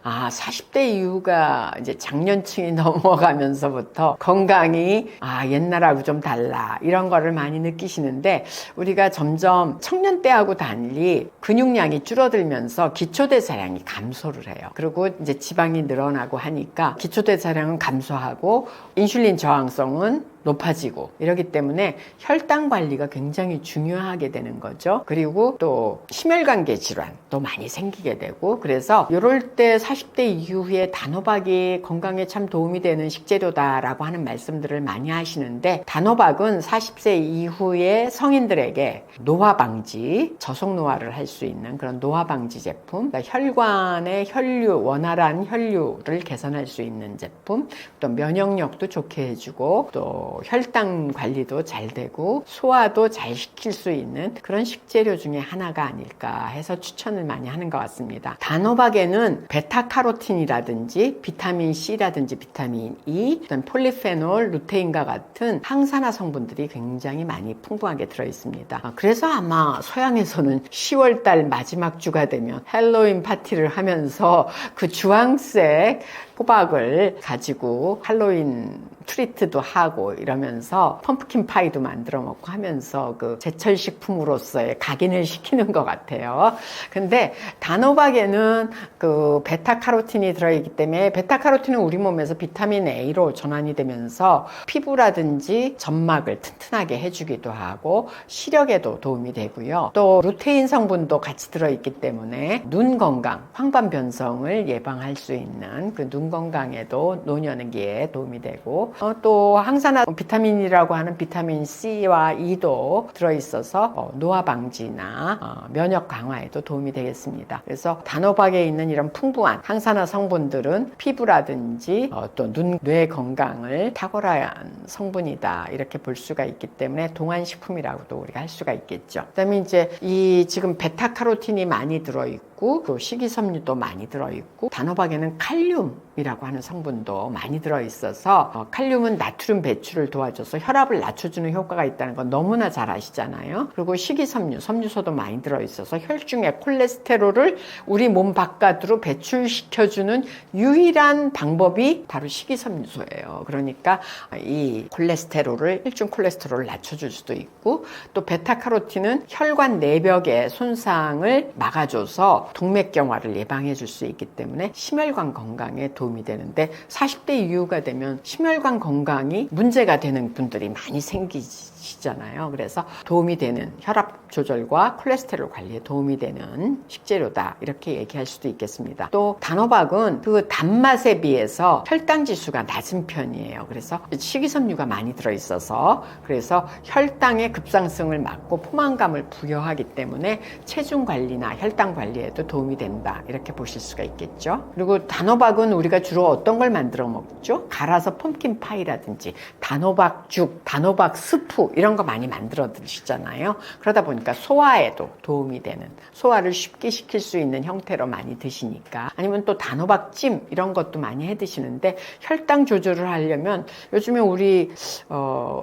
40대 이후가 이제 장년층이 넘어가면서부터 건강이 옛날하고 좀 달라 이런 거를 많이 느끼시는데, 우리가 점점 청년 때하고 달리 근육량이 줄어들면서 기초대사량이 감소를 해요. 그리고 이제 지방이 늘어나고 하니까 기초대사량은 감소하고 인슐린 저항성은 높아지고 이러기 때문에 혈당 관리가 굉장히 중요하게 되는 거죠. 그리고 또 심혈관계 질환도 많이 생기게 되고, 그래서 이럴 때 40대 이후에 단호박이 건강에 참 도움이 되는 식재료다라고 하는 말씀들을 많이 하시는데, 단호박은 40세 이후에 성인들에게 노화 방지, 저속 노화를 할 수 있는 그런 노화 방지 제품, 그러니까 혈관의 혈류, 원활한 혈류를 개선할 수 있는 제품, 또 면역력도 좋게 해주고 또 혈당 관리도 잘 되고 소화도 잘 시킬 수 있는 그런 식재료 중에 하나가 아닐까 해서 추천을 많이 하는 것 같습니다. 단호박에는 베타카로틴이라든지 비타민 C라든지 비타민 E, 그다음 폴리페놀, 루테인과 같은 항산화 성분들이 굉장히 많이 풍부하게 들어있습니다. 그래서 아마 서양에서는 10월달 마지막 주가 되면 헬로윈 파티를 하면서 그 주황색 호박을 가지고 할로윈 트리트도 하고 이러면서 펌프킨 파이도 만들어 먹고 하면서 그 제철 식품으로서의 각인을 시키는 것 같아요. 근데 단호박에는 그 베타카로틴이 들어있기 때문에, 베타카로틴은 우리 몸에서 비타민 A로 전환이 되면서 피부라든지 점막을 튼튼하게 해주기도 하고 시력에도 도움이 되고요. 또 루테인 성분도 같이 들어있기 때문에 눈 건강, 황반 변성을 예방할 수 있는 그 눈 건강에도, 노년기에 도움이 되고, 또 항산화 비타민이라고 하는 비타민 C와 E도 들어있어서 노화 방지나 면역 강화에도 도움이 되겠습니다. 그래서 단호박에 있는 이런 풍부한 항산화 성분들은 피부라든지 또 눈, 뇌 건강을 탁월한 성분이다 이렇게 볼 수가 있기 때문에 동안식품이라고도 우리가 할 수가 있겠죠. 그다음에 이제 이 지금 베타카로틴이 많이 들어있고 또 식이섬유도 많이 들어있고, 단호박에는 칼륨이라고 하는 성분도 많이 들어있어서 칼륨은 나트륨 배출을 도와줘서 혈압을 낮춰주는 효과가 있다는 건 너무나 잘 아시잖아요. 그리고 식이섬유, 섬유소도 많이 들어있어서 혈중의 콜레스테롤을 우리 몸 바깥으로 배출시켜주는 유일한 방법이 바로 식이섬유소예요. 그러니까 이 콜레스테롤을, 혈중 콜레스테롤을 낮춰줄 수도 있고, 또 베타카로틴은 혈관 내벽의 손상을 막아줘서 동맥경화를 예방해 줄 수 있기 때문에 심혈관 건강에 도움이 되는데, 40대 이후가 되면 심혈관 건강이 문제가 되는 분들이 많이 생기시잖아요. 그래서 도움이 되는 혈압 조절과 콜레스테롤 관리에 도움이 되는 식재료다 이렇게 얘기할 수도 있겠습니다. 또 단호박은 그 단맛에 비해서 혈당 지수가 낮은 편이에요. 그래서 식이섬유가 많이 들어있어서 그래서 혈당의 급상승을 막고 포만감을 부여하기 때문에 체중 관리나 혈당 관리에도 도움이 된다 이렇게 보실 수가 있겠죠. 그리고 단호박은 우리가 주로 어떤 걸 만들어 먹죠? 갈아서 펌킨 파이라든지 단호박죽, 단호박 스프 이런 거 많이 만들어 드시잖아요. 그러다 보니까 소화에도 도움이 되는, 소화를 쉽게 시킬 수 있는 형태로 많이 드시니까, 아니면 또 단호박찜 이런 것도 많이 해 드시는데, 혈당 조절을 하려면 요즘에 우리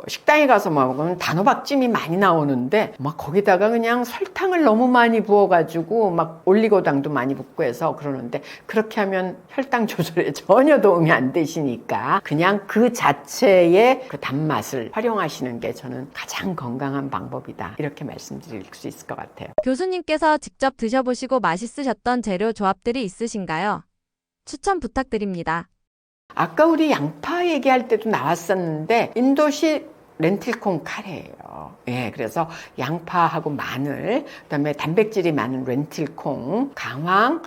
식당에 가서 먹으면 단호박찜이 많이 나오는데 막 거기다가 그냥 설탕을 너무 많이 부어가지고 막 올리고당도 많이 붓고 해서 그러는데, 그렇게 하면 혈당 조절에 전혀 도움이 안 되시니까 그냥 그 자체의 그 단맛을 활용하시는 게 저는 가장 건강한 방법이다 이렇게 말씀드릴 수 있을 것 같아요. 교수님께서 직접 드셔보시고 맛있으셨던 재료 조합들이 있으신가요? 추천 부탁드립니다. 아까 우리 양파 얘기할 때도 나왔었는데 인도식 렌틸콩 카레예요. 있어요. 예, 그래서 양파하고 마늘, 그다음에 단백질이 많은 렌틸콩, 강황,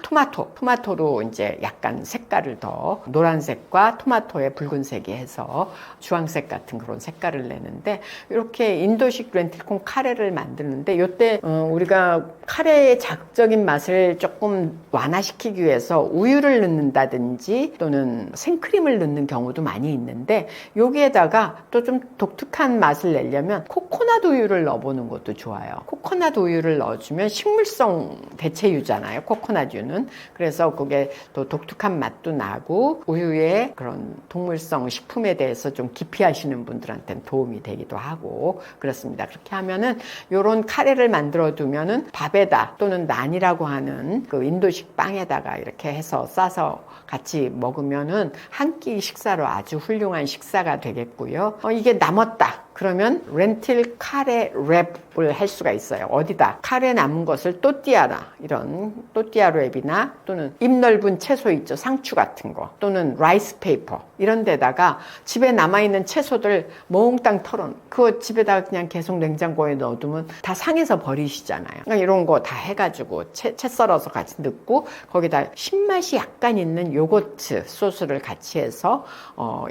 토마토로 이제 약간 색깔을 더 노란색과 토마토의 붉은색이 해서 주황색 같은 그런 색깔을 내는데 이렇게 인도식 렌틸콩 카레를 만드는데 이때 우리가 카레의 자극적인 맛을 조금 완화시키기 위해서 우유를 넣는다든지 또는 생크림을 넣는 경우도 많이 있는데 여기에다가 또 좀 독특한 맛을 내려면 코코넛 우유를 넣어보는 것도 좋아요. 코코넛 우유를 넣어주면 식물성 대체유잖아요, 코코넛유는. 그래서 그게 또 독특한 맛도 나고 우유의 그런 동물성 식품에 대해서 좀 기피하시는 분들한테는 도움이 되기도 하고 그렇습니다. 그렇게 하면은 요런 카레를 만들어 두면은 밥에다 또는 난이라고 하는 그 인도식 빵에다가 이렇게 해서 싸서 같이 먹으면은 한 끼 식사로 아주 훌륭한 식사가 되겠고요. 이게 남았다 그러면 렌틸 카레 랩을 할 수가 있어요. 어디다 카레 남은 것을 또띠아나 이런 또띠아 랩이나 또는 입 넓은 채소 있죠, 상추 같은 거 또는 라이스 페이퍼 이런 데다가 집에 남아있는 채소들 몽땅 털어 그거 집에다가 그냥 계속 냉장고에 넣어두면 다 상해서 버리시잖아요. 그러니까 이런 거 다 해가지고 채 썰어서 같이 넣고 거기다 신맛이 약간 있는 요거트 소스를 같이 해서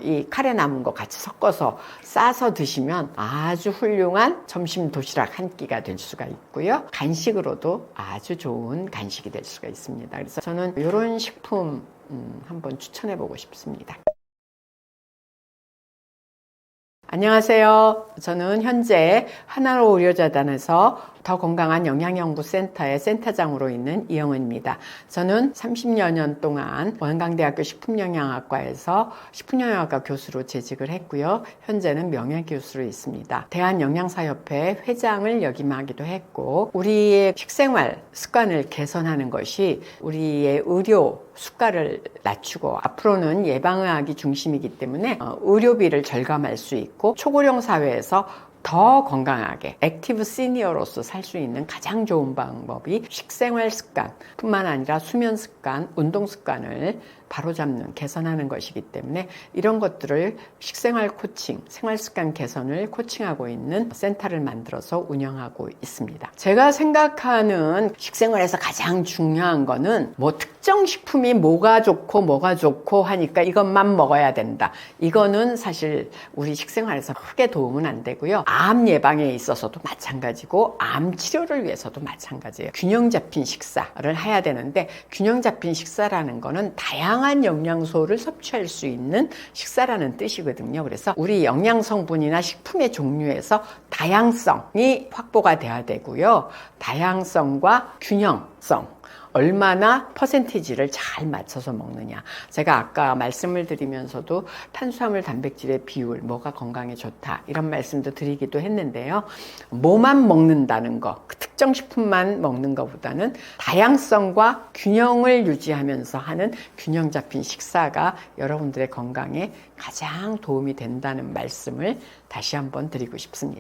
이 카레 남은 거 같이 섞어서 싸서 드시면 아주 훌륭한 점심 도시락 한 끼가 될 수가 있고요. 간식으로도 아주 좋은 간식이 될 수가 있습니다. 그래서 저는 이런 식품 한번 추천해 보고 싶습니다. 안녕하세요. 저는 현재 하나로 의료자단에서 더 건강한 영양연구센터의 센터장으로 있는 이영은입니다. 저는 30여 년 동안 원광대학교 식품영양학과에서 식품영양학과 교수로 재직을 했고요. 현재는 명예교수로 있습니다. 대한영양사협회 회장을 역임하기도 했고 우리의 식생활 습관을 개선하는 것이 우리의 의료 수가를 낮추고 앞으로는 예방의학이 중심이기 때문에 의료비를 절감할 수 있고 초고령 사회에서 더 건강하게 액티브 시니어로서 살 수 있는 가장 좋은 방법이 식생활 습관 뿐만 아니라 수면 습관, 운동 습관을 바로잡는, 개선하는 것이기 때문에 이런 것들을 식생활 코칭, 생활습관 개선을 코칭하고 있는 센터를 만들어서 운영하고 있습니다. 제가 생각하는 식생활에서 가장 중요한 거는 뭐 특정 식품이 뭐가 좋고 하니까 이것만 먹어야 된다. 이거는 사실 우리 식생활에서 크게 도움은 안 되고요. 암 예방에 있어서도 마찬가지고 암 치료를 위해서도 마찬가지예요. 균형 잡힌 식사를 해야 되는데 균형 잡힌 식사라는 거는 다양한 영양소를 섭취할 수 있는 식사라는 뜻이거든요. 그래서 우리 영양 성분이나 식품의 종류에서 다양성이 확보가 돼야 되고요. 다양성과 균형성 얼마나 퍼센티지를 잘 맞춰서 먹느냐. 제가 아까 말씀을 드리면서도 탄수화물 단백질의 비율, 뭐가 건강에 좋다 이런 말씀도 드리기도 했는데요. 뭐만 먹는다는 거, 그 특정 식품만 먹는 것보다는 다양성과 균형을 유지하면서 하는 균형 잡힌 식사가 여러분들의 건강에 가장 도움이 된다는 말씀을 다시 한번 드리고 싶습니다.